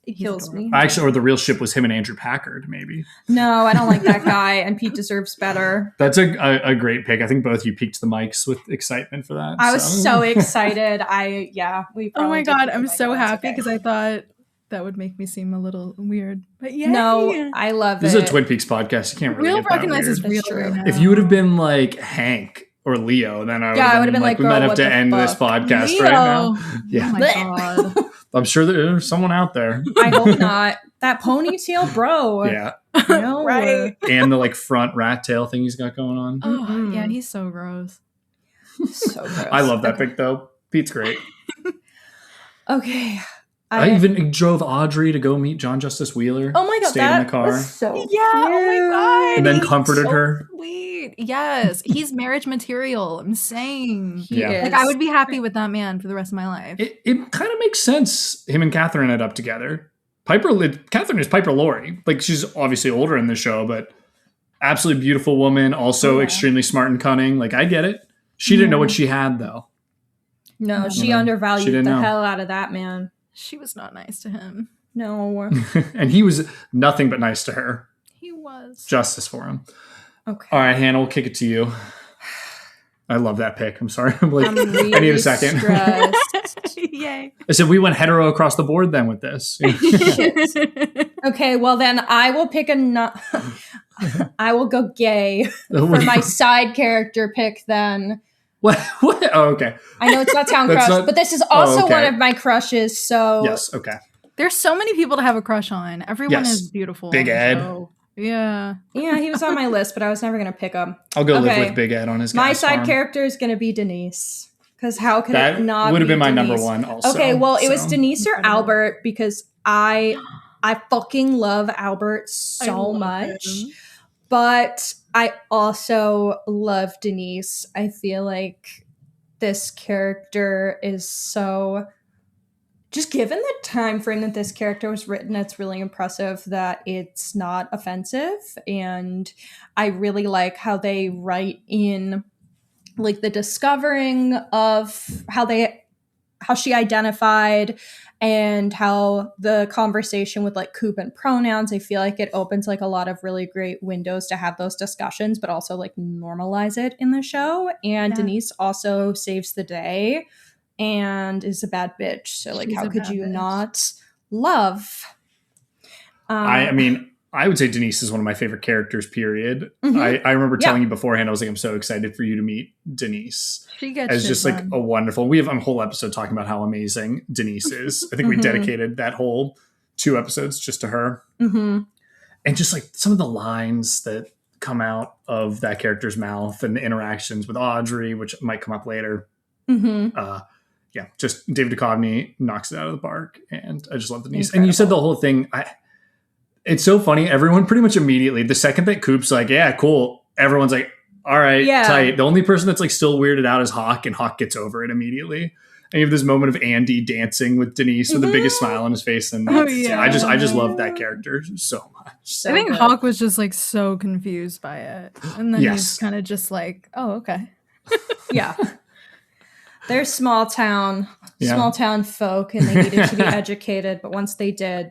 S6: It kills me.
S5: Actually, or the real ship was him and Andrew Packard, maybe.
S6: No, I don't like that guy, and Pete deserves better.
S5: That's a great pick. I think both you peaked the mics with excitement for that.
S6: I was so excited.
S7: Oh my god, I'm so happy because I thought that would make me seem a little weird. But yeah.
S6: No, I love
S5: this is a Twin Peaks podcast. You can't really
S7: real recognize is real right now.
S5: If you would have been like Hank or Leo, then I would
S6: Yeah, I
S5: have
S6: would've
S5: been
S6: been
S5: like,
S6: like,
S5: we might
S6: girl,
S5: have to
S6: what the
S5: end this
S6: fuck?
S5: podcast
S7: Leo.
S5: right now.
S7: Oh
S5: Yeah.
S7: my god.
S5: I'm sure there's someone out there.
S6: I hope not. That ponytail, bro.
S5: Yeah.
S6: No.
S7: Right.
S5: And the like front rat tail thing he's got going on.
S7: Oh,
S6: Mm-mm.
S7: yeah, he's so gross.
S6: So gross.
S5: I love that
S6: Okay.
S5: pic though. Pete's great.
S6: Okay.
S5: I even drove Audrey to go meet John Justice Wheeler.
S6: Oh my god,
S5: Stayed
S6: that
S5: in the car.
S6: was so
S7: Yeah, oh my god.
S5: And then
S7: he's
S5: comforted
S7: so
S5: her.
S7: Sweet. Yes. He's marriage material. I'm saying.
S6: He
S5: Yeah.
S6: is.
S7: Like I would be happy with that man for the rest of my life.
S5: It kind of makes sense. Him and Catherine ended up together. Catherine is Piper Laurie. Like she's obviously older in the show, but absolutely beautiful woman. Also extremely smart and cunning. Like I get it. She didn't know what she had though.
S6: No, she
S5: You know,
S6: undervalued
S5: she
S6: the
S5: didn't know.
S6: hell out of that man.
S7: She was not nice to him.
S6: No.
S5: And he was nothing but nice to her.
S7: He was.
S5: Justice for him.
S6: Okay.
S5: All right, Hannah, we'll kick it to you. I love that pick. I'm sorry. I'm like,
S6: I'm really
S5: I need a second.
S6: stressed.
S7: Yay.
S5: I said we went hetero across the board then with this.
S6: Okay, well then I will pick I will go gay for my side character pick then.
S5: What? Oh, okay.
S6: I know it's not Town
S5: That's
S6: Crush,
S5: not-
S6: but this is also
S5: okay.
S6: one of my crushes, so
S5: Yes. Okay.
S7: There's so many people to have a crush on. Everyone
S5: Yes.
S7: is beautiful.
S5: Big
S7: on the
S5: Ed.
S7: show. Yeah.
S6: yeah, he was on my list, but I was never gonna pick him.
S5: I'll go live
S6: Okay.
S5: with Big Ed on his.
S6: My
S5: gas
S6: side
S5: farm.
S6: character is gonna be Denise. Because how could
S5: That
S6: it not
S5: would have
S6: be
S5: been my number
S6: Denise?
S5: one. Also.
S6: Okay, well, it was
S5: so.
S6: Denise or
S7: Incredible.
S6: Albert because I fucking love Albert
S7: I
S6: so
S7: love
S6: much.
S7: him.
S6: But I also love Denise. I feel like this character is so just given the time frame that this character was written, it's really impressive that it's not offensive. And I really like how they write in like the discovering of how she identified and how the conversation with like Coop and pronouns, I feel like it opens like a lot of really great windows to have those discussions, but also like normalize it in the show. And
S7: Yeah.
S6: Denise also saves the day and is a bad bitch. So like,
S7: She's
S6: how
S7: a
S6: could
S7: bad
S6: you
S7: bitch.
S6: not love?
S5: I mean, I would say Denise is one of my favorite characters. Period.
S6: Mhm.
S5: I remember
S6: Yeah.
S5: telling you beforehand. I was like, I'm so excited for you to meet Denise.
S7: She gets
S5: As
S7: shit
S5: just like
S7: done.
S5: a wonderful. We have a whole episode talking about how amazing Denise is. I think we
S6: Mhm.
S5: dedicated that whole 2 episodes just to her.
S6: Mm-hmm.
S5: And just like some of the lines that come out of that character's mouth and the interactions with Audrey, which might come up later.
S6: Mm-hmm.
S5: Yeah, just David Duchovny knocks it out of the park, and I just love Denise. And you said the whole thing. It's so funny. Everyone pretty much immediately, the second that Coop's like, yeah, cool. Everyone's like, all right,
S6: Yeah.
S5: tight. The only person that's like still weirded out is Hawk, and Hawk gets over it immediately. And you have this moment of Andy dancing with Denise with the biggest smile on his face, and
S7: Oh,
S5: yeah, I just love that character so much.
S6: So
S7: I think
S6: good.
S7: Hawk was just like so confused by it. And then
S5: Yes.
S7: he's kind of just like, oh, okay.
S6: Yeah. They're small town
S5: Yeah.
S6: folk and they needed to be educated, but once they did,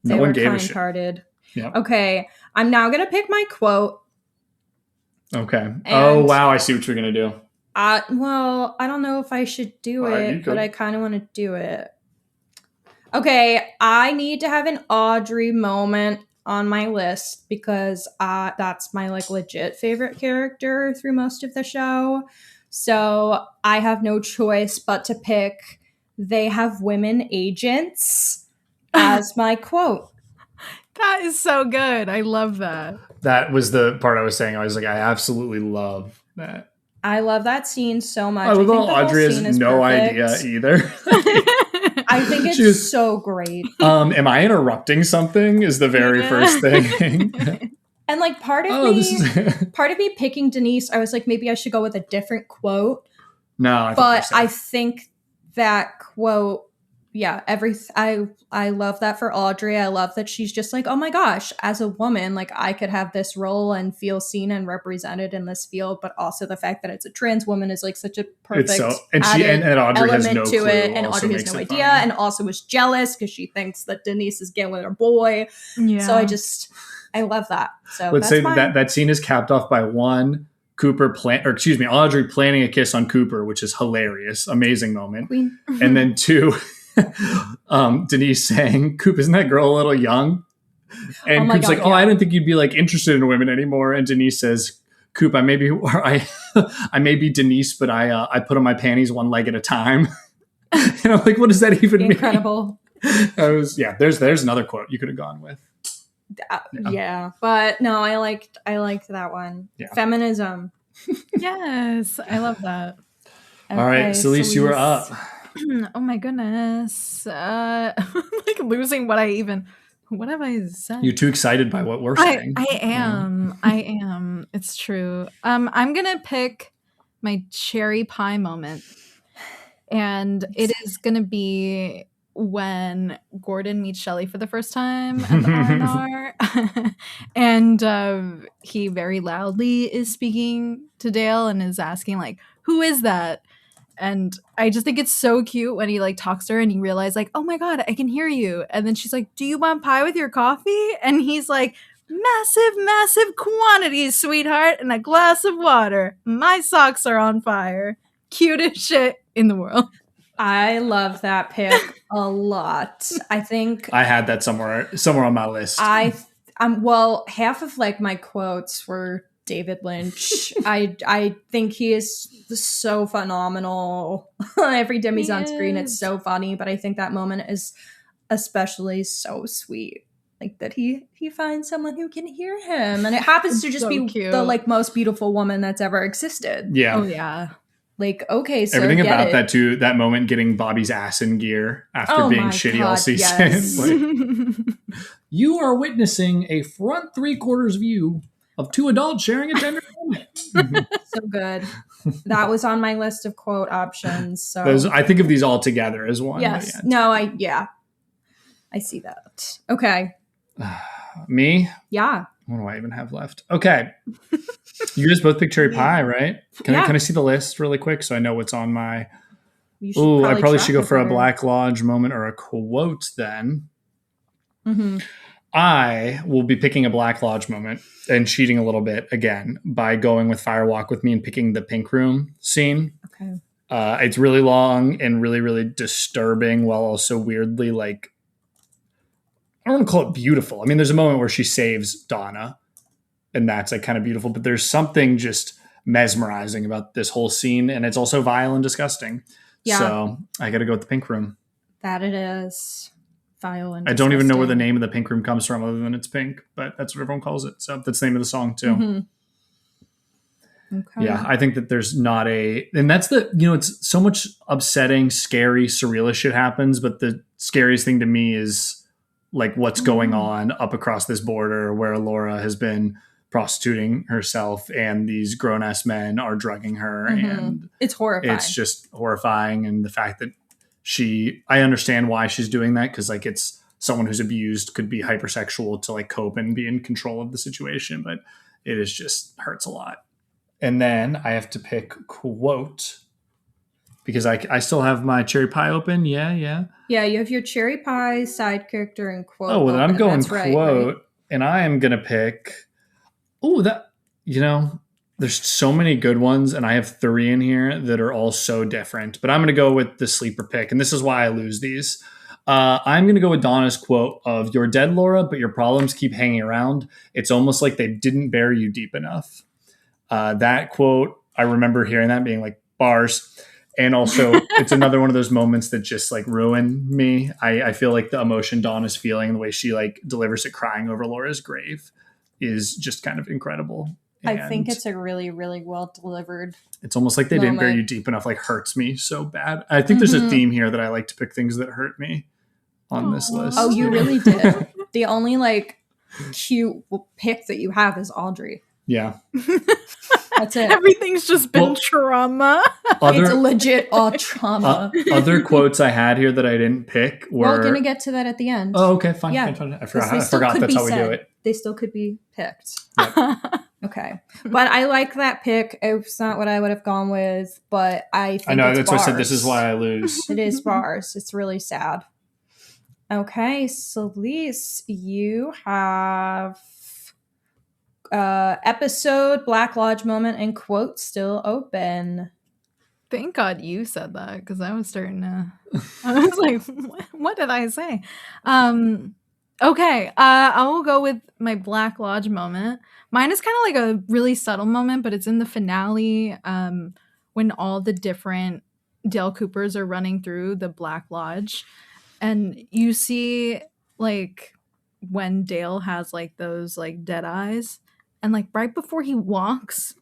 S6: they
S5: No one
S6: were
S5: gave a shit.
S6: kind-hearted.
S5: Yeah.
S6: Okay, I'm now going to pick my quote.
S5: Okay. Oh
S6: And-
S5: wow, I see what you're gonna do.
S6: Well, I don't know if I should do
S5: All right,
S6: it,
S5: you
S6: but
S5: could.
S6: I kind of want to do it. Okay, I need to have an Audrey moment on my list because that's my like legit favorite character through most of the show. So I have no choice but to pick "They have women agents" as my quote.
S7: That is so good. I love that.
S5: That was the part I was saying. I was like, I absolutely love that.
S6: I love that scene so much.
S5: I love
S6: think
S5: how
S6: the whole
S5: Audrey
S6: scene
S5: has
S6: is
S5: no
S6: perfect.
S5: idea either.
S6: I think it's
S5: She was-
S6: so great.
S5: Am I interrupting something? Is the very
S7: Yeah.
S5: first thing.
S6: And like part of
S5: Oh,
S6: me,
S5: this is
S6: part of me picking Denise, I was like, maybe I should go with a different quote.
S5: no.
S6: But I think that quote, yeah, I love that for Audrey. I love that she's just like, oh my gosh, as a woman, like I could have this role and feel seen and represented in this field. But also the fact that it's a trans woman is like such a perfect
S5: It's so and she
S6: added
S5: and Audrey has
S6: element
S5: no
S6: to
S5: clue.
S6: it. And
S5: also
S6: Audrey has
S5: makes
S6: no
S5: it
S6: idea,
S5: funny.
S6: and also was jealous because she thinks that Denise is getting with her boy.
S7: Yeah.
S6: So I love that. So
S5: Let's
S6: that's
S5: say
S6: mine.
S5: that scene is capped off by Audrey planning a kiss on Cooper, which is hilarious, amazing moment.
S6: Queen.
S5: And then 2, Denise saying, "Coop, isn't that girl a little young?" And
S6: Oh my
S5: Coop's
S6: God,
S5: like, "Oh,
S6: yeah.
S5: I didn't think you'd be like interested in women anymore." And Denise says, Coop, I may be I may be Denise, but I put on my panties one leg at a time. And I'm like, what does that even
S6: Incredible.
S5: mean? There's another quote you could have gone with.
S6: Yeah, but no, I liked that one.
S5: Yeah.
S6: Feminism.
S7: Yes, I love that.
S5: All right, Selis, you were up.
S7: Oh my goodness. I'm like losing what have I said?
S5: You're too excited by what we're saying.
S7: I am. It's true. I'm gonna pick my cherry pie moment. And it is gonna be when Gordon meets Shelley for the first time at the R&R. And he very loudly is speaking to Dale and is asking, like, who is that? And I just think it's so cute when he like talks to her and you realize like, oh my God, I can hear you. And then she's like, do you want pie with your coffee? And he's like, massive quantities, sweetheart, and a glass of water. My socks are on fire. Cutest shit in the world.
S6: I love that pick a lot. I think
S5: I had that somewhere on my list.
S6: Well, half of like my quotes were David Lynch. I think he is so phenomenal. Every time he's on screen, it's so funny. But I think that moment is especially so sweet. Like that he finds someone who can hear him, and it happens to just be cute. The like most beautiful woman that's ever existed.
S5: Yeah.
S7: Oh yeah.
S6: Like, okay, so
S5: everything about that too, that moment getting Bobby's ass in gear after being shitty all season.
S6: Yes.
S5: Like, you are witnessing a front 3/4 view of two adults sharing a tender moment.
S6: So good. That was on my list of quote options. So
S5: I think of these all together as one.
S6: Yes. Yeah. No, I see that. Okay.
S5: Me?
S6: Yeah.
S5: What do I even have left? Okay. You just both picked cherry pie, right? Can I see the list really quick so I know what's on my... Ooh, I probably should go for a Black Lodge moment or a quote then.
S6: Mm-hmm.
S5: I will be picking a Black Lodge moment and cheating a little bit again by going with Fire Walk with Me and picking the pink room scene.
S6: Okay.
S5: It's really long and really, really disturbing while also weirdly like... I don't want to call it beautiful. I mean, there's a moment where she saves Donna and that's like kind of beautiful, but there's something just mesmerizing about this whole scene. And it's also vile and disgusting. Yeah. So I got to go with the pink room.
S6: That it is vile and
S5: disgusting. I don't even know where the name of the pink room comes from other than it's pink, but that's what everyone calls it. So that's the name of the song too.
S6: Mm-hmm. Okay.
S5: Yeah. I think that there's not and that's it's so much upsetting, scary, surrealist shit happens. But the scariest thing to me is like what's going on up across this border where Laura has been prostituting herself and these grown-ass men are drugging her. And
S6: it's horrifying.
S5: It's just horrifying. And the fact that I understand why she's doing that. Cause like it's someone who's abused could be hypersexual to like cope and be in control of the situation, but it is just hurts a lot. And then I have to pick quote because I still have my cherry pie open. Yeah.
S6: Yeah, you have your cherry pie, side character, and quote.
S5: Oh, well, then I'm going
S6: quote,
S5: right? And I am going to pick... Oh, there's so many good ones, and I have 3 in here that are all so different. But I'm going to go with the sleeper pick, and this is why I lose these. I'm going to go with Donna's quote of, "You're dead, Laura, but your problems keep hanging around. It's almost like they didn't bury you deep enough." That quote, I remember hearing that being like bars. And also, it's another one of those moments that just like ruin me. I feel like the emotion Dawn is feeling, the way she like delivers it crying over Laura's grave is just kind of incredible. And
S6: I think it's a really, really well delivered.
S5: It's almost like they didn't bury you deep enough, like hurts me so bad. I think there's a theme here that I like to pick things that hurt me on this list.
S6: Oh, you really did. The only like cute pick that you have is Audrey.
S5: Yeah.
S6: That's it.
S7: Everything's just been trauma.
S6: It's legit all trauma.
S5: Other quotes I had here that I didn't pick were...
S6: Well, we're going to get to that at the end.
S5: Oh, okay, fine.
S6: Yeah.
S5: Fine. I forgot that's how we do it.
S6: They still could be picked.
S5: Yep.
S6: Okay. But I like that pick. It's not what I would have gone with, but I think
S5: I know,
S6: it's
S5: that's
S6: bars.
S5: why I said this is why I lose.
S6: It is bars. It's really sad. Okay, Selis, you have... episode, Black Lodge moment, and quote still open.
S7: Thank God you said that because I was starting to. I was like, "What did I say?" Okay, I will go with my Black Lodge moment. Mine is kind of like a really subtle moment, but it's in the finale when all the different Dale Coopers are running through the Black Lodge, and you see like when Dale has like those like dead eyes, and like right before he walks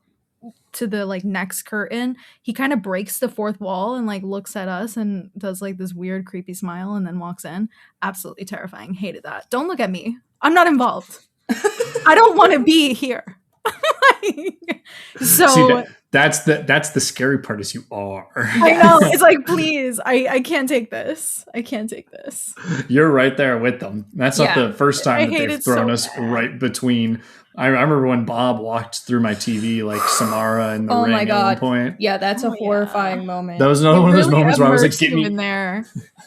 S7: to the like next curtain, he kind of breaks the fourth wall and like looks at us and does like this weird creepy smile and then walks in. Absolutely terrifying. Hated that. Don't look at me. I'm not involved. I don't want to be here. So
S5: See, that's the scary part is you are.
S7: I know. It's like, please, I can't take this. I can't take this.
S5: You're right there with them. That's not the first time that they've thrown us
S7: bad.
S5: right between. I remember when Bob walked through my TV like Samara and the ring
S6: my
S5: at
S6: God.
S5: one point.
S6: Yeah, that's a horrifying moment.
S5: That was another one of those moments where I was like,
S7: immersed
S5: get
S7: you
S5: me
S7: in there.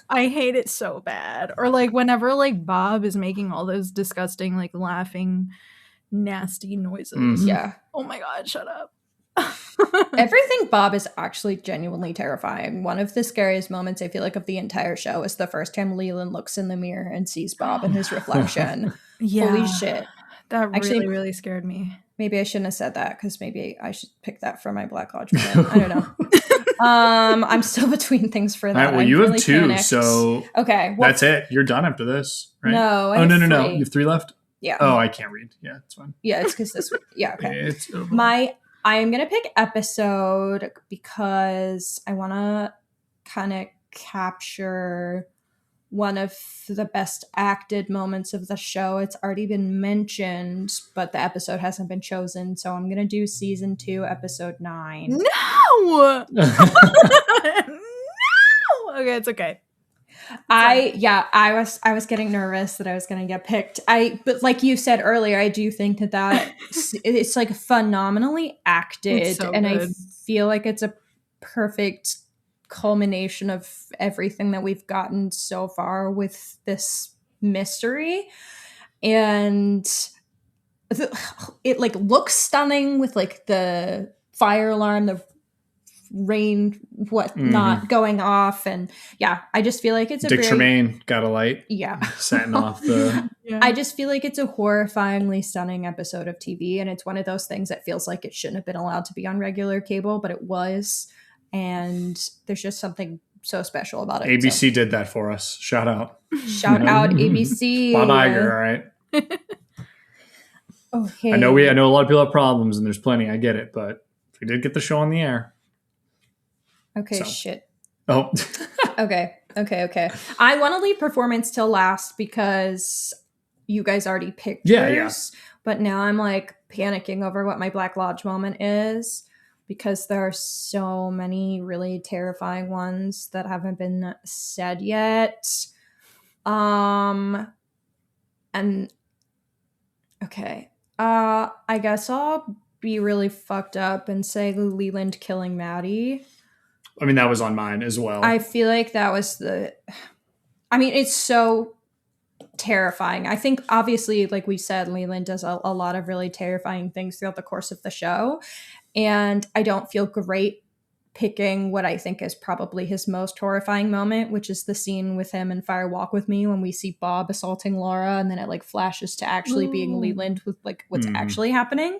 S7: I hate it so bad. Or like whenever like Bob is making all those disgusting like laughing nasty noises.
S5: Mhm.
S6: Yeah.
S7: Oh my God, shut up.
S6: Everything Bob is actually genuinely terrifying. One of the scariest moments I feel like of the entire show is the first time Leland looks in the mirror and sees Bob in his reflection.
S7: Yeah.
S6: Holy shit.
S7: That
S6: Actually,
S7: really scared me.
S6: Maybe I shouldn't have said that because maybe I should pick that for my Black Lodge moment. I don't know. I'm still between things for that.
S5: All right, well,
S6: I'm
S5: you
S6: really
S5: have two,
S6: panicked.
S5: so
S6: okay, well,
S5: that's it. You're done after this, right?
S6: No, I
S5: Oh,
S6: have
S5: no.
S6: three.
S5: You have 3 left?
S6: Yeah.
S5: Oh, I can't read. Yeah, it's fine.
S6: Yeah, it's because this. Yeah, okay.
S5: It's over.
S6: I'm gonna pick episode because I want to kind of capture one of the best acted moments of the show. It's already been mentioned, but the episode hasn't been chosen, so I'm gonna do season 2, episode 9.
S7: No. No. Okay, it's okay.
S6: I was getting nervous that I was gonna get picked. But like you said earlier, I do think that it's like phenomenally acted,
S7: It's so
S6: and
S7: good.
S6: I feel like it's a perfect culmination of everything that we've gotten so far with this mystery. And it like looks stunning with like the fire alarm, the rain not going off, and yeah, I just feel like it's a
S5: Dick
S6: very
S5: Tremaine got a light.
S6: yeah
S5: Setting off the
S7: Yeah.
S6: I just feel like it's a horrifyingly stunning episode of TV, and it's one of those things that feels like it shouldn't have been allowed to be on regular cable, but it was, and there's just something so special about it.
S5: ABC did that for us. Shout out.
S6: So, shout out ABC.
S5: Bob Iger, all right.
S6: Okay.
S5: I know a lot of people have problems and there's plenty, I get it, but we did get the show on the air.
S6: Okay,
S5: So.
S6: shit.
S5: Oh.
S6: Okay. I want to leave performance till last because you guys already picked yours. But now I'm like panicking over what my Black Lodge moment is because there are so many really terrifying ones that haven't been said yet. And okay. I guess I'll be really fucked up and say Leland killing Maddie.
S5: I mean, that was on mine as well.
S6: I feel like that was it's so terrifying. I think obviously, like we said, Leland does a lot of really terrifying things throughout the course of the show. And I don't feel great picking what I think is probably his most horrifying moment, which is the scene with him in Fire Walk With Me when we see Bob assaulting Laura and then it like flashes to actually being Leland with like what's actually happening.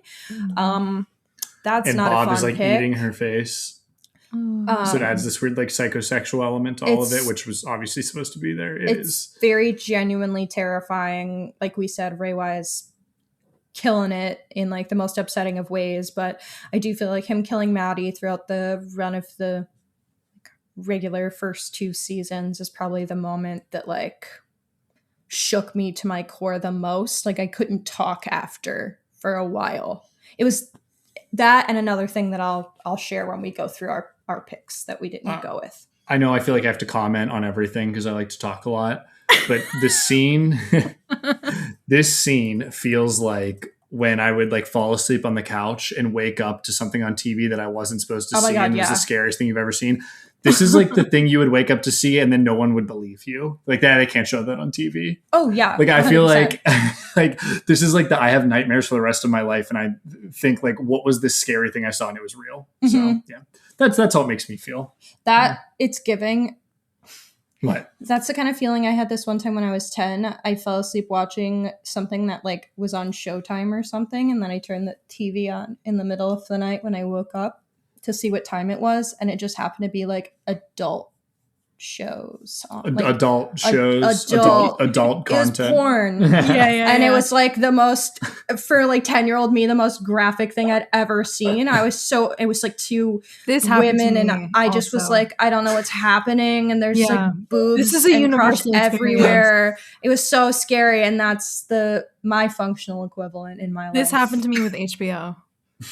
S6: That's
S5: and
S6: not
S5: Bob
S6: a fun
S5: is like
S6: pick.
S5: eating her face. So it adds this weird like psychosexual element to all of it, which was obviously supposed to be there.
S6: It's very genuinely terrifying. Like we said, Ray Wise killing it in like the most upsetting of ways, but I do feel like him killing Maddie throughout the run of the regular first 2 seasons is probably the moment that like shook me to my core the most. Like I couldn't talk after for a while. It was that and another thing that I'll share when we go through our picks that we didn't go with.
S5: I know I feel like I have to comment on everything because I like to talk a lot, but this scene feels like when I would like fall asleep on the couch and wake up to something on TV that I wasn't supposed to see and it was the scariest thing you've ever seen. This is like the thing you would wake up to see and then no one would believe you. Like that, they can't show that on TV.
S6: Oh yeah.
S5: Like I
S6: 100%.
S5: feel like this is like I have nightmares for the rest of my life. And I think like, what was this scary thing I saw and it was real. So yeah, that's how it makes me feel.
S6: That it's giving.
S5: What?
S6: That's the kind of feeling I had this one time when I was 10. I fell asleep watching something that like was on Showtime or something, and then I turned the TV on in the middle of the night when I woke up to see what time it was, and it just happened to be like adult shows,
S5: Adult shows, adult
S6: It was
S5: content.
S6: porn. And it was like the most, for like 10-year-old me, the most graphic thing I'd ever seen. It was like two women, and I just was like, I don't know what's happening, and there's like boobs
S7: this is a
S6: and crotch
S7: universal
S6: everywhere. It was so scary, and that's my functional equivalent in my life.
S7: This happened to me with HBO.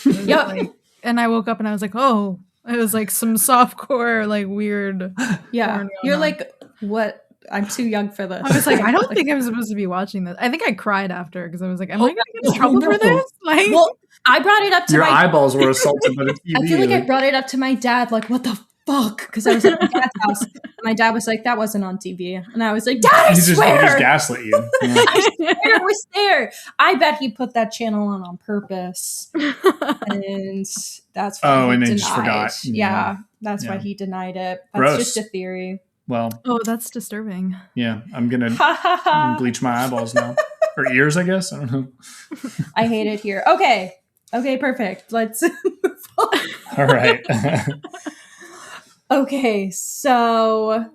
S6: Yep.
S7: And I woke up and I was like, oh, it was like some softcore, like weird.
S6: Yeah. You're like, what? I'm too young for this.
S7: I was like, I don't think I'm supposed to be watching this. I think I cried after because I was like, am I going to get in trouble for this? Like,
S6: well, I brought it up to
S5: your eyeballs were assaulted by the TV.
S6: I feel like I brought it up to my dad, like, what the fuck? Because I was at my dad's house. And my dad was like, that wasn't on TV. And I was like, Dad, I swear.
S5: He just gaslit you. Yeah.
S6: I swear it was there. I bet he put that channel on purpose. And that's why he
S5: and then
S6: denied.
S5: just forgot.
S6: Yeah, that's why he denied it. That's
S5: Gross.
S6: just a theory.
S5: Well.
S7: Oh, that's disturbing.
S5: Yeah, I'm going to bleach my eyeballs now. Or ears, I guess. I don't know.
S6: I hate it here. Okay, perfect. Let's move on.
S5: All right.
S6: Okay, so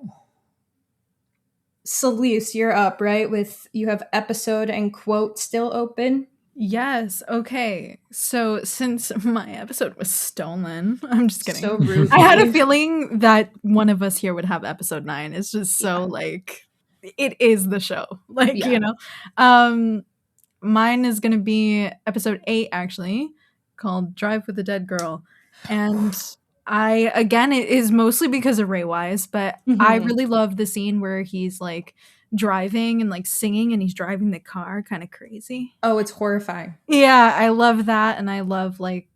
S6: Selis, you're up, right? You have episode and quote still open?
S7: Yes. Okay. So since my episode was stolen, I'm just kidding.
S6: So rude.
S7: I had a feeling that one of us here would have episode 9. It's just so like, it is the show. Like, you know, mine is going to be episode 8 actually, called Drive with the Dead Girl. And it is mostly because of Ray Wise, but I really love the scene where he's like driving and like singing and he's driving the car kind of crazy.
S6: Oh, it's horrifying.
S7: Yeah, I love that. And I love like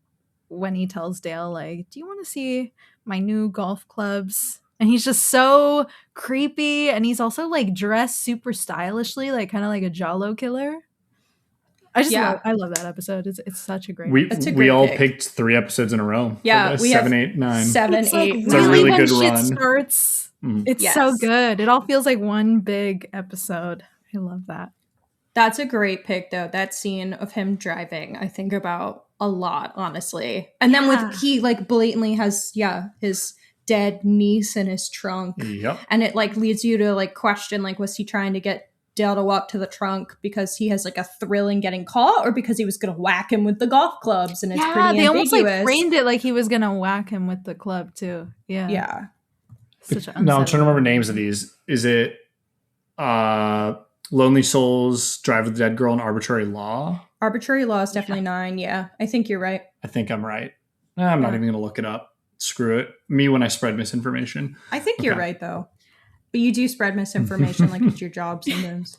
S7: when he tells Dale, like, do you want to see my new golf clubs? And he's just so creepy. And he's also like dressed super stylishly, like kind of like a Jalo killer. I love that episode. It's such a great.
S5: We all picked 3 episodes in a row.
S6: Yeah, we
S5: 7,
S6: have
S5: 8, 9.
S6: 7, 8.
S7: Like,
S5: it's a really good run.
S7: Starts. It's so good. It all feels like one big episode. I love that.
S6: That's a great pick, though. That scene of him driving, I think about a lot, honestly. And then he like blatantly has his dead niece in his trunk.
S5: Yep.
S6: And it like leads you to like question, like, was he trying to get Dale to walk to the trunk because he has like a thrill in getting caught, or because he was going to whack him with the golf clubs? And it's pretty ambiguous.
S7: They almost like framed it like he was going to whack him with the club too.
S6: Yeah.
S5: No, I'm trying to remember names of these. Is it Lonely Souls, Drive with the Dead Girl, and Arbitrary Law?
S6: Arbitrary Law is definitely 9. Yeah, I think you're right.
S5: I think I'm right. I'm not even going to look it up. Screw it. Me when I spread misinformation.
S6: I think you're right, though. But you do spread misinformation like it's your job sometimes.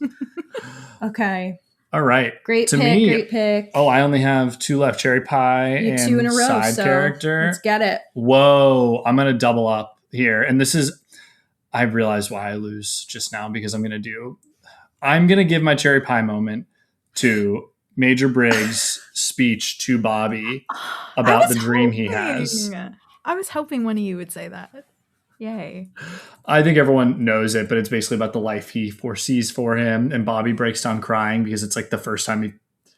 S6: Okay.
S5: All right.
S6: Great pick.
S5: Oh, I only have 2 left. Cherry Pie and
S6: 2 in a row,
S5: side
S6: so
S5: character.
S6: Let's get it.
S5: Whoa. I'm going to double up here. And this is, I realized why I lose just now, because I'm going to give my Cherry Pie moment to Major Briggs' speech to Bobby about the dream he has.
S7: I was hoping one of you would say that. Yay.
S5: I think everyone knows it, but it's basically about the life he foresees for him. And Bobby breaks down crying because it's like the first time he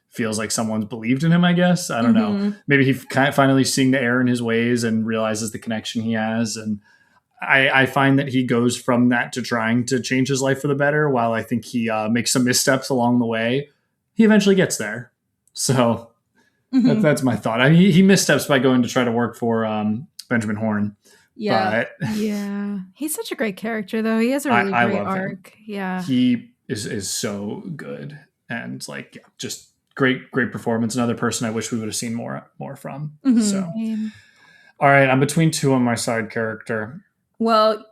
S5: feels like someone's believed in him, I guess. I don't know. Maybe he finally seeing the error in his ways and realizes the connection he has. And I find that he goes from that to trying to change his life for the better. While I think he makes some missteps along the way, he eventually gets there. So that's my thought. I mean, he missteps by going to try to work for Benjamin Horne.
S6: Yeah.
S5: But
S7: he's such a great character, though. He has a really great arc. Him. Yeah.
S5: He is so good. And like, just great performance. Another person I wish we would have seen more from. So, all right. I'm between 2 on my side character.
S6: Well,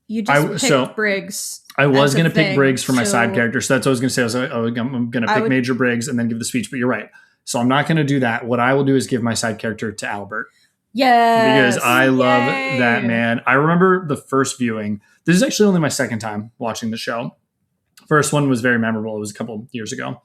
S6: you just picked Briggs.
S5: I was going to pick Briggs for my side character. So that's what I was going to say. I'm going to pick Major Briggs and then give the speech, but you're right. So I'm not going to do that. What I will do is give my side character to Albert.
S6: Yes.
S5: Because I love that man. I remember the first viewing. This is actually only my second time watching the show. First one was very memorable. It was a couple years ago.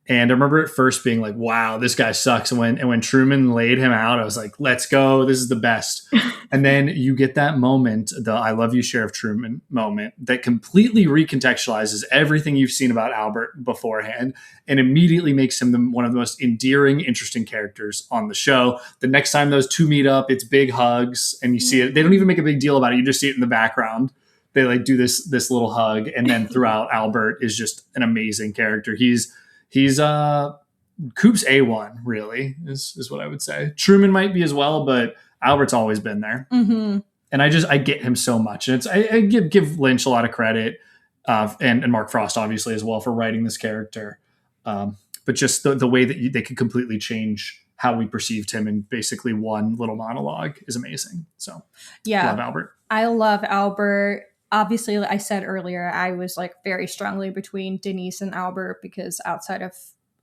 S5: And I remember at first being like, wow, this guy sucks. And when Truman laid him out, I was like, let's go. This is the best. And then you get that moment, the I love you, Sheriff Truman moment, that completely recontextualizes everything you've seen about Albert beforehand and immediately makes him one of the most endearing, interesting characters on the show. The next time those two meet up, it's big hugs and you see it. They don't even make a big deal about it. You just see it in the background. They like do this little hug. And then throughout, Albert is just an amazing character. He's Coop's A1, really, is what I would say. Truman might be as well, but Albert's always been there.
S6: Mm-hmm.
S5: And I get him so much. And I give Lynch a lot of credit, and Mark Frost, obviously, as well, for writing this character. But just the way that they could completely change how we perceived him in basically one little monologue is amazing. So,
S6: yeah,
S5: love Albert.
S6: I love Albert. Obviously, I said earlier, I was like very strongly between Denise and Albert because outside of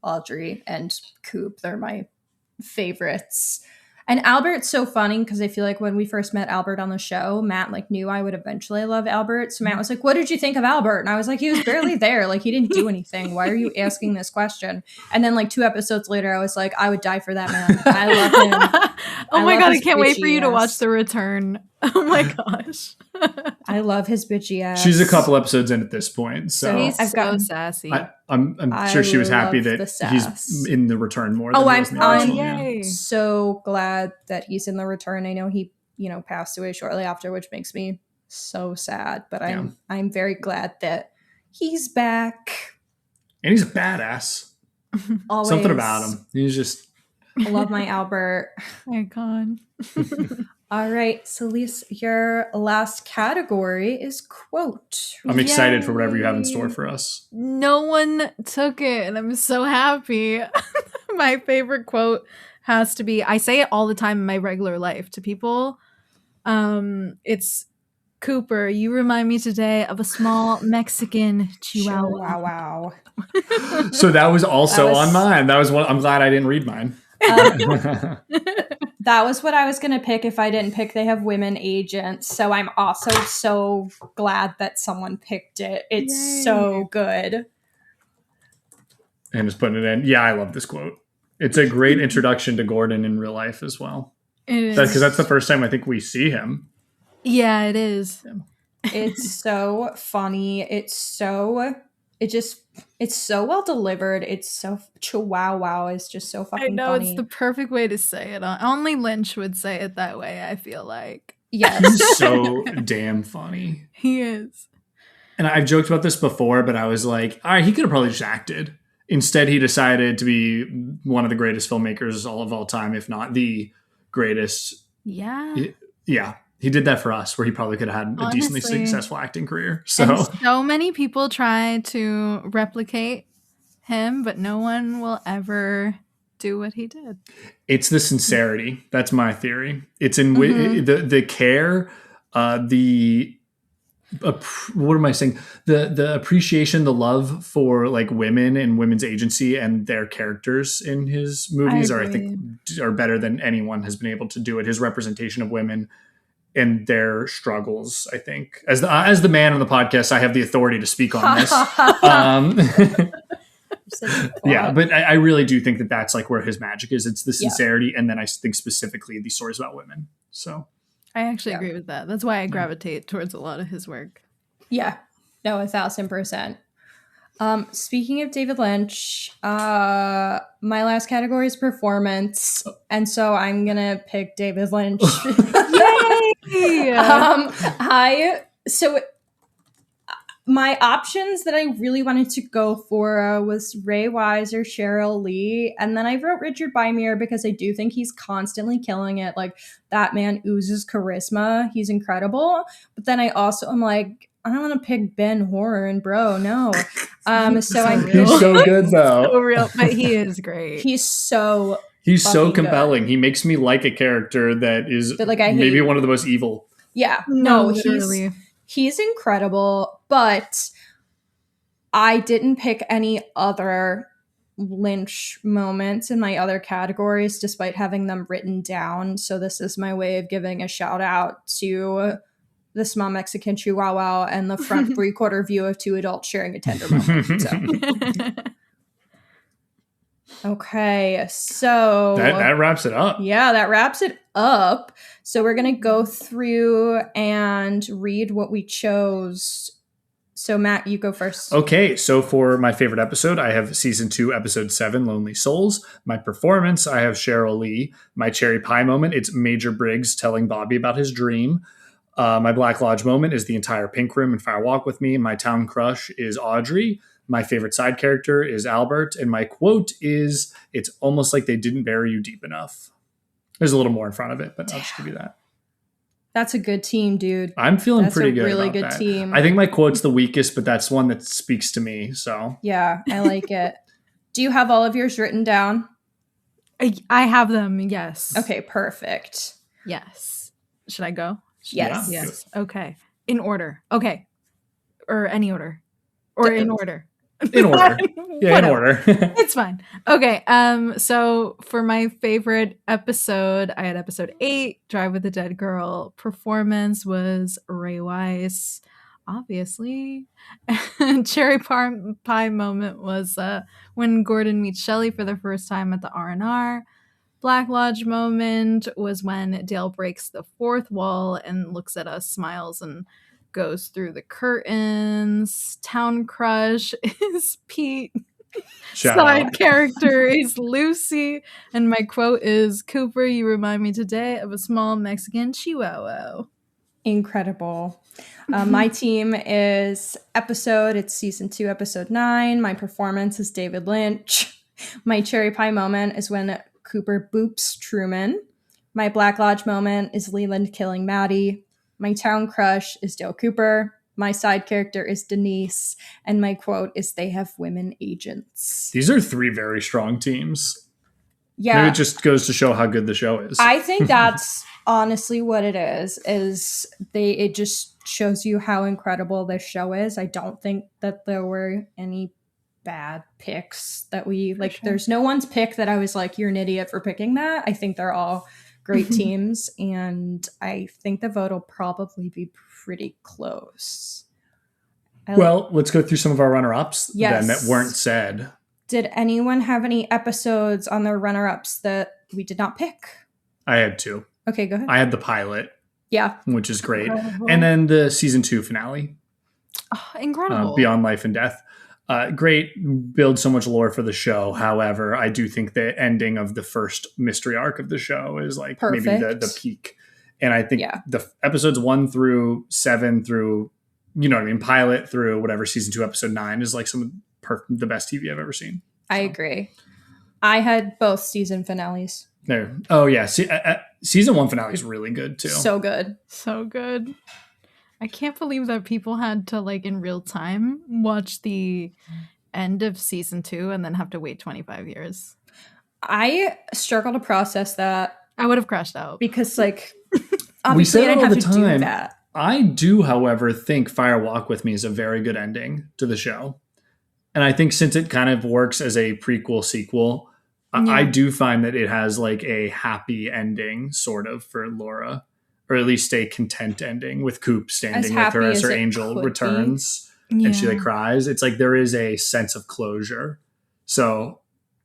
S6: Audrey and Coop, they're my favorites. And Albert's so funny because I feel like when we first met Albert on the show, Matt like knew I would eventually love Albert. So Matt was like, what did you think of Albert? And I was like, he was barely there. Like he didn't do anything. Why are you asking this question? And then like 2 episodes later, I was like, I would die for that man. I love him.
S7: Oh my God, I can't wait for you to watch The Return. Oh my gosh.
S6: I love his bitchy ass.
S5: She's a couple episodes in at this point. So
S7: he's so sassy.
S5: I'm sure she was happy that he's in The Return more than he was in the original.
S6: I'm so glad that he's in The Return. I know he, passed away shortly after, which makes me so sad. But I'm very glad that he's back.
S5: And he's a badass.
S6: Always.
S5: Something about him. He's just...
S6: I love my Albert.
S7: Oh my God.
S6: All right, Selis, your last category is quote.
S5: I'm excited for whatever you have in store for us.
S7: No one took it, and I'm so happy. My favorite quote has to be, I say it all the time in my regular life to people. It's, Cooper, you remind me today of a small Mexican chihuahua.
S6: Wow.
S5: So that was also on mine. That was one. I'm glad I didn't read mine.
S6: That was what I was going to pick if I didn't pick They Have Women Agents. So I'm also so glad that someone picked it. It's so good.
S5: And just putting it in. Yeah, I love this quote. It's a great introduction to Gordon in real life as well.
S7: It is.
S5: Because that's the first time I think we see him.
S7: Yeah, it is.
S6: It's so funny. It's so well delivered. It's so chihuahua is just so fucking funny.
S7: I know, it's the perfect way to say it. Only Lynch would say it that way, I feel like.
S6: Yes.
S5: He's so damn funny.
S7: He is.
S5: And I've joked about this before, but I was like, all right, he could have probably just acted. Instead, he decided to be one of the greatest filmmakers of all time, if not the greatest.
S7: Yeah.
S5: Yeah. He did that for us, where he probably could have had a decently successful acting career.
S7: And so many people try to replicate him, but no one will ever do what he did.
S5: It's the sincerity. That's my theory. It's in the care, what am I saying? The appreciation, the love for like women and women's agency and their characters in his movies I think are better than anyone has been able to do it. His representation of women and their struggles, I think. As the man on the podcast, I have the authority to speak on this. Yeah, but I really do think that that's like where his magic is. It's the sincerity, and then I think specifically the stories about women. So
S7: I actually agree with that. That's why I gravitate towards a lot of his work.
S6: Yeah, no, 1,000%. Speaking of David Lynch, my last category is performance, and so I'm gonna pick David Lynch. Yay! My options that I really wanted to go for was Ray Wise or Cheryl Lee, and then I wrote Richard Bymere because I do think he's constantly killing it. Like, that man oozes charisma. He's incredible. But then I also am like, I don't want to pick Ben Horn, bro. No. So
S5: he's so good though.
S7: So real, but he is great.
S6: He's so
S5: compelling. He makes me like a character that is maybe one of the most evil.
S6: Yeah.
S7: No,
S6: he's incredible, but I didn't pick any other Lynch moments in my other categories despite having them written down. So this is my way of giving a shout out to the small Mexican chihuahua and the front 3/4 view of two adults sharing a tender moment. So. Okay, so
S5: That wraps it up.
S6: yeah, that wraps it up. So we're gonna go through and read what we chose. So Matt, you go first.
S5: Okay, so for my favorite episode, I have season 2, episode 7, Lonely Souls. My performance, I have Cheryl Lee. My cherry pie moment, it's Major Briggs telling Bobby about his dream. My Black Lodge moment is the entire Pink Room and Fire Walk with Me. My town crush is Audrey. My favorite side character is Albert. And my quote is, it's almost like they didn't bury you deep enough. There's a little more in front of it, but I'll just give you that.
S6: That's a good team, dude.
S5: I'm feeling
S6: That's
S5: pretty
S6: a
S5: good
S6: really
S5: about
S6: good
S5: that.
S6: team.
S5: I think my quote's the weakest, but that's one that speaks to me. So
S6: Yeah, I like it. Do you have all of yours written down?
S7: I have them. Yes.
S6: Okay, perfect.
S7: Yes. Should I go?
S6: Yes.
S5: Yeah.
S7: Yes. Okay. In order. Okay. Or any order. Or in order.
S5: in order. Yeah, in
S7: Whatever.
S5: order.
S7: It's fine. Okay. So for my favorite episode, I had episode 8, Drive with the Dead Girl. Performance was Ray Weiss, obviously. And cherry pie moment was when Gordon meets Shelley for the first time at the R&R. Black Lodge moment was when Dale breaks the fourth wall and looks at us, smiles, and goes through the curtains. Town crush is Pete.
S5: Shout
S7: Side
S5: out.
S7: character is Lucy. And my quote is, Cooper, you remind me today of a small Mexican chihuahua.
S6: Incredible. My team is it's season 2, episode 9. My performance is David Lynch. My cherry pie moment is when Cooper boops Truman. My Black Lodge moment is Leland killing Maddie. My town crush is Dale Cooper. My side character is Denise. And my quote is, they have women agents.
S5: These are 3 very strong teams.
S6: Yeah.
S5: Maybe it just goes to show how good the show is.
S6: I think that's honestly what it is it just shows you how incredible this show is. I don't think that there were any bad picks that we like.
S7: Sure.
S6: There's no one's pick that I was like, you're an idiot for picking that. I think they're all great teams, and I think the vote will probably be pretty close.
S5: Well, let's go through some of our runner-ups
S6: Yes.
S5: then that weren't said.
S6: Did anyone have any episodes on their runner-ups that we did not pick?
S5: I had 2.
S6: Okay, go ahead.
S5: I had the pilot,
S6: Yeah.
S5: which is great.
S7: Incredible.
S5: And then the season 2 finale,
S7: Oh, incredible.
S5: Beyond Life and Death. Great, build so much lore for the show. However, I do think the ending of the first mystery arc of the show is like maybe
S6: Perfect.
S5: the peak. And I think
S6: Yeah.
S5: the episodes 1 through 7 through, you know what I mean, pilot through whatever season 2, episode 9 is like some of the best TV I've ever seen.
S6: I agree. I had both season finales.
S5: There. Oh yeah, season 1 finale is really good too.
S6: So good.
S7: So good. I can't believe that people had to, like, in real time watch the end of season 2 and then have to wait 25 years.
S6: I struggle to process that
S7: I would have crashed out.
S6: because, like,
S5: we
S6: obviously
S5: say
S6: I
S5: it
S6: didn't
S5: all
S6: have
S5: the
S6: to do
S5: time.
S6: that.
S5: I do, however, think Fire Walk with Me is a very good ending to the show. And I think since it kind of works as a prequel sequel,
S7: Yeah.
S5: I do find that it has like a happy ending sort of for Laura, or at least a content ending with Coop standing with
S6: happy
S5: her as
S6: as
S5: her
S6: it
S5: angel
S6: could be.
S5: returns
S7: Yeah.
S5: and she like cries. It's like there is a sense of closure. So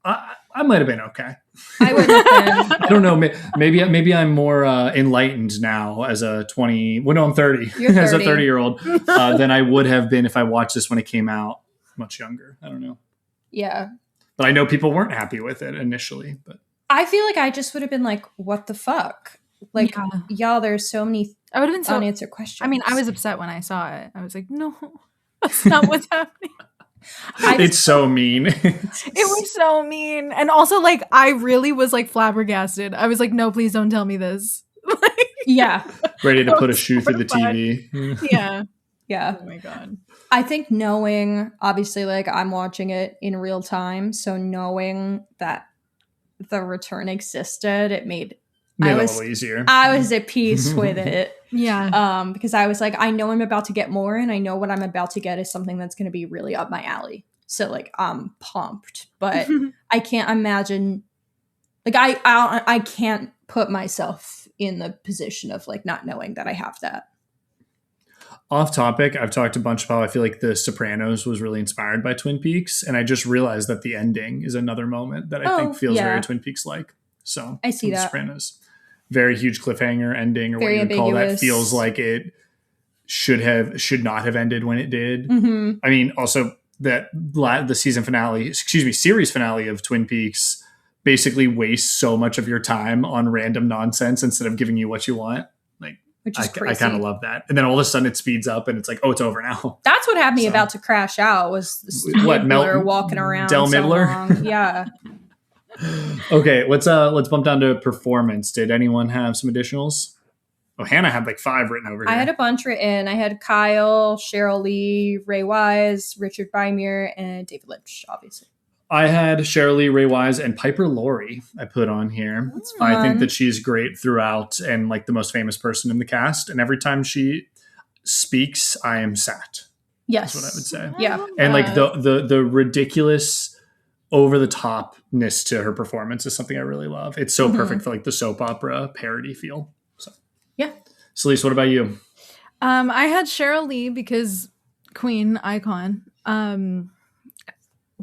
S5: I might have been okay.
S6: I would have been.
S5: I don't know. Maybe I'm more enlightened now as a 20. Well, no, I'm 30.
S6: You're
S5: As a
S6: 30.
S5: 30-year-old than I would have been if I watched this when it came out much younger. I don't know.
S6: Yeah.
S5: But I know people weren't happy with it initially. But
S6: I feel like I just would have been like, what the fuck? Like,
S7: Yeah.
S6: y'all, there's so many
S7: I would have been so.
S6: unanswered questions.
S7: I mean, I was upset when I saw it. I was like, no, that's not what's happening.
S5: it's so mean.
S7: It was so mean. And also, like, I really was like flabbergasted. I was like, no, please don't tell me this. Like,
S6: Yeah.
S5: Ready to
S7: I
S5: put a
S7: was
S5: shoe through the
S7: horrified.
S5: TV.
S7: yeah.
S6: Yeah.
S7: Oh my God.
S6: I think knowing, obviously, like, I'm watching it in real time. So knowing that the return existed, it made
S5: Made it a
S6: was-
S5: little easier.
S6: I was at peace with it.
S7: Yeah.
S6: Because I was like, I know I'm about to get more, and I know what I'm about to get is something that's going to be really up my alley. So, like, I'm pumped, but I can't imagine, like, I can't put myself in the position of, like, not knowing that I have that.
S5: Off topic, I've talked a bunch about how I feel like The Sopranos was really inspired by Twin Peaks, and I just realized that the ending is another moment that I think feels very Twin Peaks-like. So
S6: I see
S5: The
S6: that.
S5: Sopranos. Very huge cliffhanger ending, or
S6: Very
S5: what you would call that.
S6: ambiguous.
S5: Feels like it should not have ended when it did.
S6: Mm-hmm.
S5: I mean, also that the series finale of Twin Peaks basically wastes so much of your time on random nonsense instead of giving you what you want. Like,
S6: Which is
S5: I
S6: crazy.
S5: kind of love that. And then all of a sudden it speeds up and it's like, oh, it's over now.
S6: That's what had me
S5: So-
S6: about to crash out was this
S5: What,
S6: Midler walking around
S5: Del
S6: so
S5: Midler?
S6: long. Yeah.
S5: Okay, let's bump down to performance. Did anyone have some additionals? Oh, Hanna had like 5 written over here.
S6: I had a bunch written. I had Kyle, Cheryl Lee, Ray Wise, Richard Bymere, and David Lynch, obviously.
S5: I had Cheryl Lee, Ray Wise, and Piper Laurie I put on here. I think that she's great throughout and like the most famous person in the cast. And every time she speaks, I am sat.
S6: Yes.
S5: That's what I would say.
S6: Yeah.
S5: And like the ridiculous over the topness to her performance is something I really love. It's so perfect for like the soap opera parody feel. So
S6: Yeah.
S5: Selis, what about you?
S7: I had Cheryl Lee because Queen icon.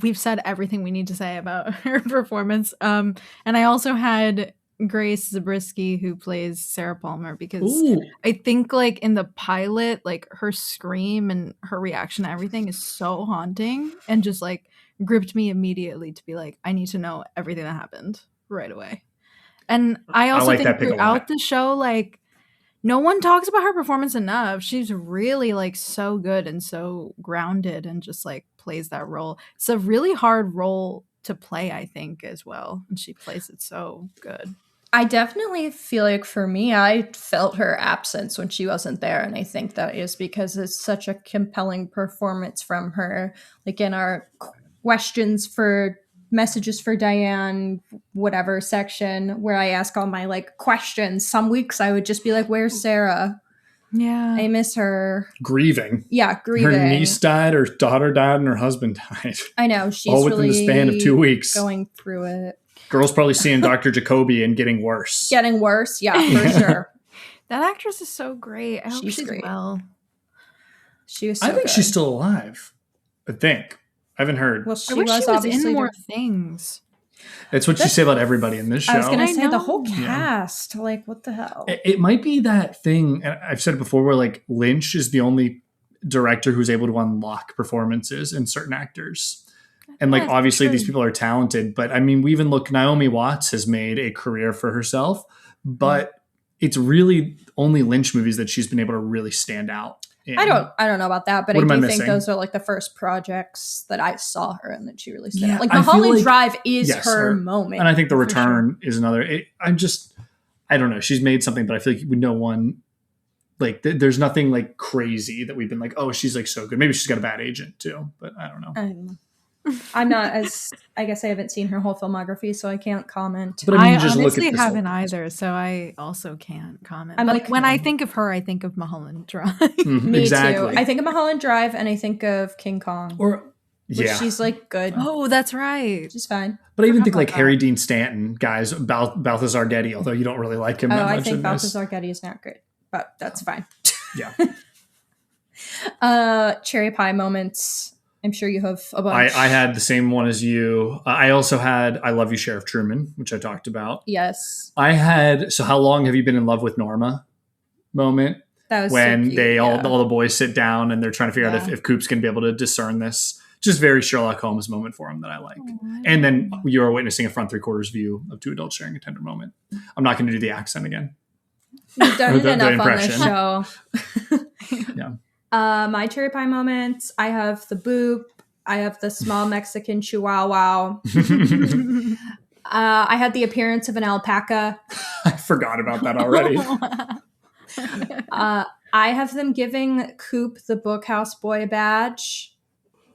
S7: We've said everything we need to say about her performance. And I also had Grace Zabriskie, who plays Sarah Palmer, because
S5: Ooh.
S7: I think like in the pilot, like her scream and her reaction to everything is so haunting and just like gripped me immediately to be like, I need to know everything that happened right away. And I also
S5: like
S7: think
S5: that pick a lot.
S7: throughout the show, like no one talks about her performance enough. She's really like so good and so grounded and just like plays that role. It's a really hard role to play, I think, as well. And she plays it so good.
S6: I definitely feel like for me, I felt her absence when she wasn't there. And I think that is because it's such a compelling performance from her. Like in our questions for messages for Diane, whatever section where I ask all my like questions, some weeks I would just be like, where's Sarah?
S7: Yeah.
S6: I miss her.
S5: Grieving.
S6: Yeah, grieving.
S5: Her niece died, her daughter died, and her husband died.
S6: I know. She's
S5: All within
S6: really
S5: the span of 2 weeks.
S6: going through it.
S5: Girl's probably seeing Dr. Jacoby and getting worse.
S6: Getting worse. Yeah, for sure.
S7: That actress is so great. I hope she's
S6: great.
S7: well.
S6: She was so
S5: I think
S6: good.
S5: she's still alive. I think. I haven't heard.
S6: Well,
S7: I
S6: she
S7: wish
S6: was
S7: she was
S6: obviously
S7: in more things.
S5: It's what you say about everybody in this show.
S6: I was going to
S7: I
S6: say the
S7: know.
S6: whole
S5: Yeah.
S6: cast. Like, what the hell?
S5: It might be that thing, and I've said it before, where like Lynch is the only director who's able to unlock performances in certain actors. And like,
S7: That's
S5: obviously
S7: true.
S5: these people are talented, but I mean, we even look, Naomi Watts has made a career for herself, but it's really only Lynch movies that she's been able to really stand out in.
S6: I don't know about that, but
S5: What am
S6: I
S5: I
S6: do think
S5: missing?
S6: those are like the first projects that I saw her and that she really stood
S5: Yeah,
S6: out. Like
S5: I feel
S6: Mulholland
S5: like-
S6: Drive is
S5: yes,
S6: her
S5: her-
S6: moment.
S5: And I think The
S6: for
S5: Return is another. I don't know. She's made something, but I feel like no one, like, there's nothing like crazy that we've been like, oh, she's like so good. Maybe she's got a bad agent too, but I don't know.
S6: I don't know. I'm not as, I guess I haven't seen her whole filmography, so I can't comment.
S5: But I mean,
S7: I
S5: you just look
S7: honestly
S5: at this whole
S7: haven't
S5: cast.
S7: either, so I also can't comment.
S6: I'm
S7: But
S6: like-
S7: when I think of her, I think of Mulholland Drive.
S5: Mhm,
S6: Me
S5: exactly.
S6: too. I think of Mulholland Drive and I think of King Kong.
S5: Or
S6: Which
S5: yeah,
S6: she's like good.
S7: Oh, that's right.
S6: She's fine.
S5: but I even
S7: forgot
S5: think like
S7: about
S5: Harry Dean Stanton, guys, Balthazar Getty, although you don't really like him
S6: Oh,
S5: that
S6: I
S5: much
S6: think
S5: in this.
S6: Balthazar Getty is not great, but that's fine.
S5: Yeah,
S6: Cherry pie moments. I'm sure you have a bunch.
S5: I had the same one as you. I also had I Love You, Sheriff Truman, which I talked about.
S6: Yes.
S5: I had So How Long Have You Been in Love with Norma moment.
S6: That was so
S5: When
S6: cute,
S5: they
S6: yeah.
S5: all the boys sit down and they're trying to figure out
S6: Yeah.
S5: if Coop's going to be able to discern this. Just very Sherlock Holmes moment for him that I like. And then you are witnessing a front 3/4 view of 2 adults sharing a tender moment. I'm not going to do the accent again.
S6: You've done it
S5: The
S6: enough on this
S5: impression.
S6: show.
S5: Yeah.
S6: My cherry pie moments. I have the boop. I have the small Mexican chihuahua. I had the appearance of an alpaca.
S5: I forgot about that already.
S6: I have them giving Coop the Bookhouse Boy badge.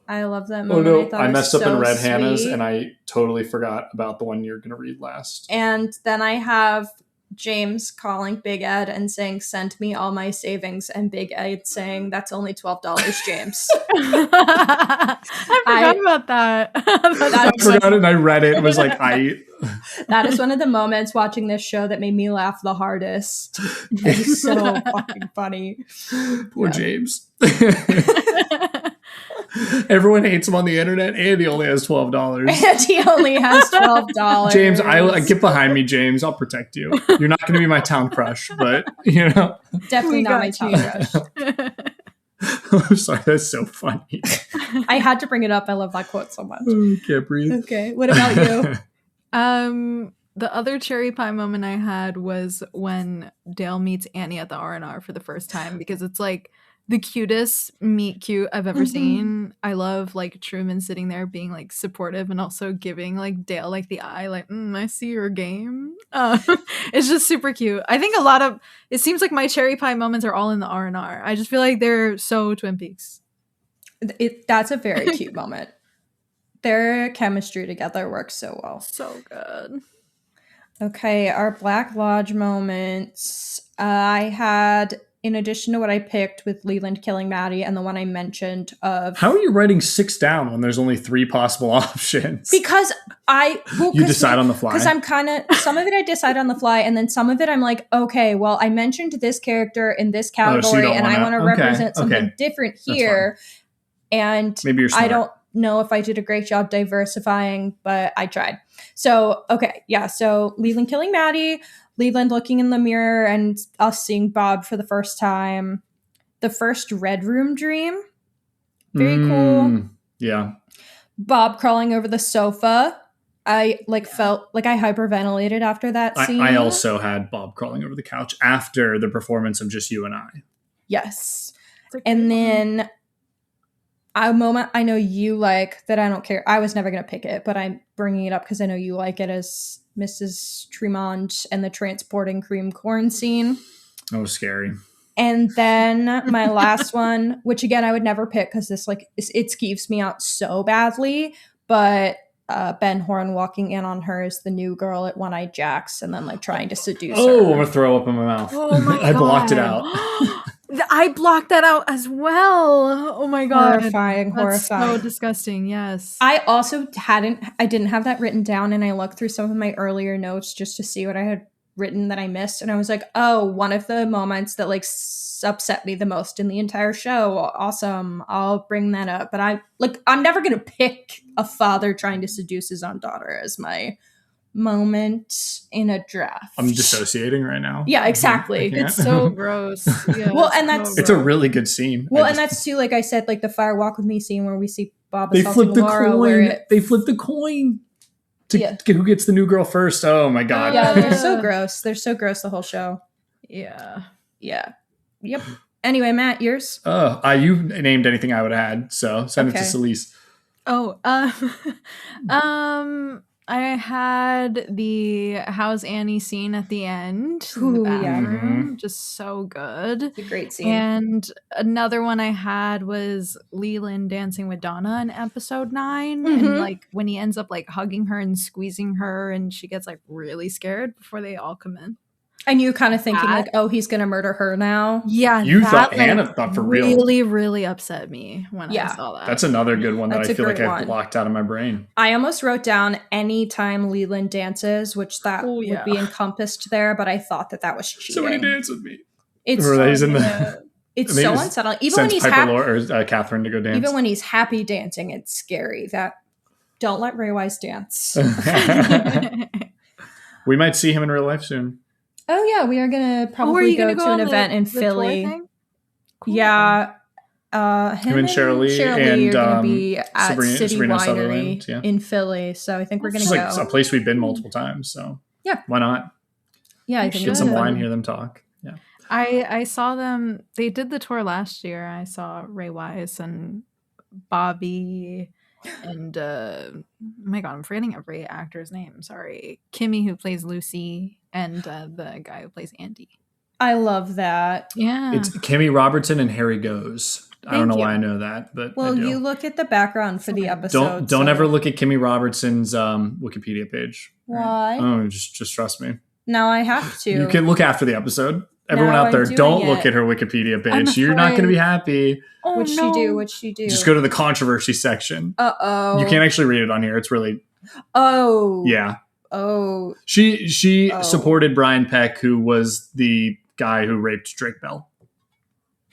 S6: I love that
S5: Oh
S6: moment.
S5: no,
S6: thought
S5: I
S6: it was
S5: messed up
S6: so
S5: and read Hannah's
S6: sweet.
S5: and I totally forgot about the one you're going to read last.
S6: And then I have James calling Big Ed and saying, "Send me all my savings," and Big Ed saying, "That's only $12, James."
S7: I forgot about that.
S5: I forgot it and I read it. It was like,
S6: That is one of the moments watching this show that made me laugh the hardest. It's so fucking funny.
S5: Poor James. Everyone hates him on the internet, and he only has $12.
S6: And he only has $12.
S5: James, I get behind me, James. I'll protect you. You're not going to be my town crush, but
S6: definitely not my town crush.
S5: I'm sorry, that's so funny.
S6: I had to bring it up. I love that quote so much.
S5: Oh, can't breathe.
S6: Okay, what about you?
S7: The other cherry pie moment I had was when Dale meets Annie at the R&R for the first time, because it's like the cutest meet cute I've ever seen. I love like Truman sitting there being like supportive and also giving like Dale like the eye, like, I see your game. It's just super cute. I think it seems like my cherry pie moments are all in the R&R. I just feel like they're so Twin Peaks.
S6: That's a very cute moment. Their chemistry together works so well.
S7: So good.
S6: Okay, our Black Lodge moments. I had, in addition to what I picked with Leland killing Maddie and the one I mentioned of...
S5: How are you writing 6 down when there's only 3 possible options?
S6: Because
S5: you decide on the fly?
S6: Because I'm kind of... Some of it I decide on the fly, and then some of it I'm like, okay, well, I mentioned this character in this category, and I want to represent something different here. And
S5: maybe you're smart.
S6: I don't know if I did a great job diversifying, but I tried. So, okay, yeah. So Leland killing Maddie, Leland looking in the mirror and us seeing Bob for the first time. The first Red Room dream. Very cool.
S5: Yeah.
S6: Bob crawling over the sofa. I felt like I hyperventilated after that scene.
S5: I also had Bob crawling over the couch after the performance of Just You and I.
S6: Yes. And then a moment I know you like that I don't care. I was never going to pick it, but I'm bringing it up because I know you like it, as Mrs. Tremont and the transporting cream corn scene.
S5: That was scary.
S6: And then my last one, which again I would never pick because this it skeeves me out so badly, but Ben Horn walking in on her as the new girl at One Eye Jack's and then like trying to seduce her.
S5: Oh, I'm gonna throw up in my mouth.
S7: Oh my God.
S5: I blocked it out.
S7: I blocked that out as well. Oh my God.
S6: Horrifying.
S7: So disgusting. Yes.
S6: I also didn't have that written down, and I looked through some of my earlier notes just to see what I had written that I missed. And I was like, oh, one of the moments that like upset me the most in the entire show. Awesome. I'll bring that up. But I'm never going to pick a father trying to seduce his own daughter as my moment in a draft.
S5: I'm dissociating right now.
S6: Yeah, exactly.
S7: It's so gross. Yeah,
S6: well, and that's
S5: it's a really good scene.
S6: Well, and that's too, like I said, like the Fire Walk with Me scene where we see Bob
S5: they
S6: assaulting
S5: flip the
S6: Laura.
S5: coin. They flip the coin to who gets the new girl first. Oh my God.
S6: Yeah, they're so gross. They're so gross the whole show.
S7: Yeah.
S6: Yep. Anyway, Matt, yours?
S5: You named anything I would have had, so send it to Selis.
S7: Oh, I had the How's Annie scene at the end in the bathroom. Just so good.
S6: It's a great scene.
S7: And another one I had was Leland dancing with Donna in episode 9. And like when he ends up like hugging her and squeezing her and she gets like really scared before they all come in.
S6: And you kind of thinking like, oh, he's going to murder her now.
S7: Yeah.
S5: You thought Hanna thought for real.
S7: Really, really upset me when I saw that.
S5: That's another good one that I feel like I blocked out of my brain.
S6: I almost wrote down anytime Leland dances, which that would be encompassed there, but I thought that was cheating.
S5: Somebody dance with me.
S6: It's so unsettling. Even when he's happy,
S5: or Catherine to go dance.
S6: Even when he's happy dancing, it's scary. Don't let Ray Wise dance.
S5: We might see him in real life soon.
S6: Oh yeah, we are gonna probably go to an event in Philly. Cool. Yeah, him and Shirley are gonna be at City Winery in Philly. So I think we're gonna go.
S5: It's like a place we've been multiple times. So
S6: yeah,
S5: why not?
S6: Yeah, I think
S5: get some wine, hear them talk. Yeah,
S7: I saw them. They did the tour last year. I saw Ray Wise and Bobby. And oh my God, I'm forgetting every actor's name. Sorry. Kimmy, who plays Lucy, and the guy who plays Andy.
S6: I love that.
S7: Yeah.
S5: It's Kimmy Robertson and Harry Goes. I don't know why I know that, but
S6: well, you look at the background for the episode.
S5: Don't ever look at Kimmy Robertson's Wikipedia page.
S6: Why?
S5: Oh, just trust me.
S6: Now I have to.
S5: You can look after the episode. Everyone
S6: No,
S5: out there,
S6: I'm
S5: don't
S6: doing
S5: look
S6: it.
S5: at her Wikipedia
S7: I'm
S5: page. You're not going to
S7: afraid.
S5: be happy.
S7: Oh,
S6: What'd she do? What'd she do?
S5: Just go to the controversy section.
S6: Uh-oh.
S5: You can't actually read it on here. It's really,
S6: Oh.
S5: yeah.
S6: Oh.
S5: She
S6: Oh.
S5: supported Brian Peck, who was the guy who raped Drake Bell.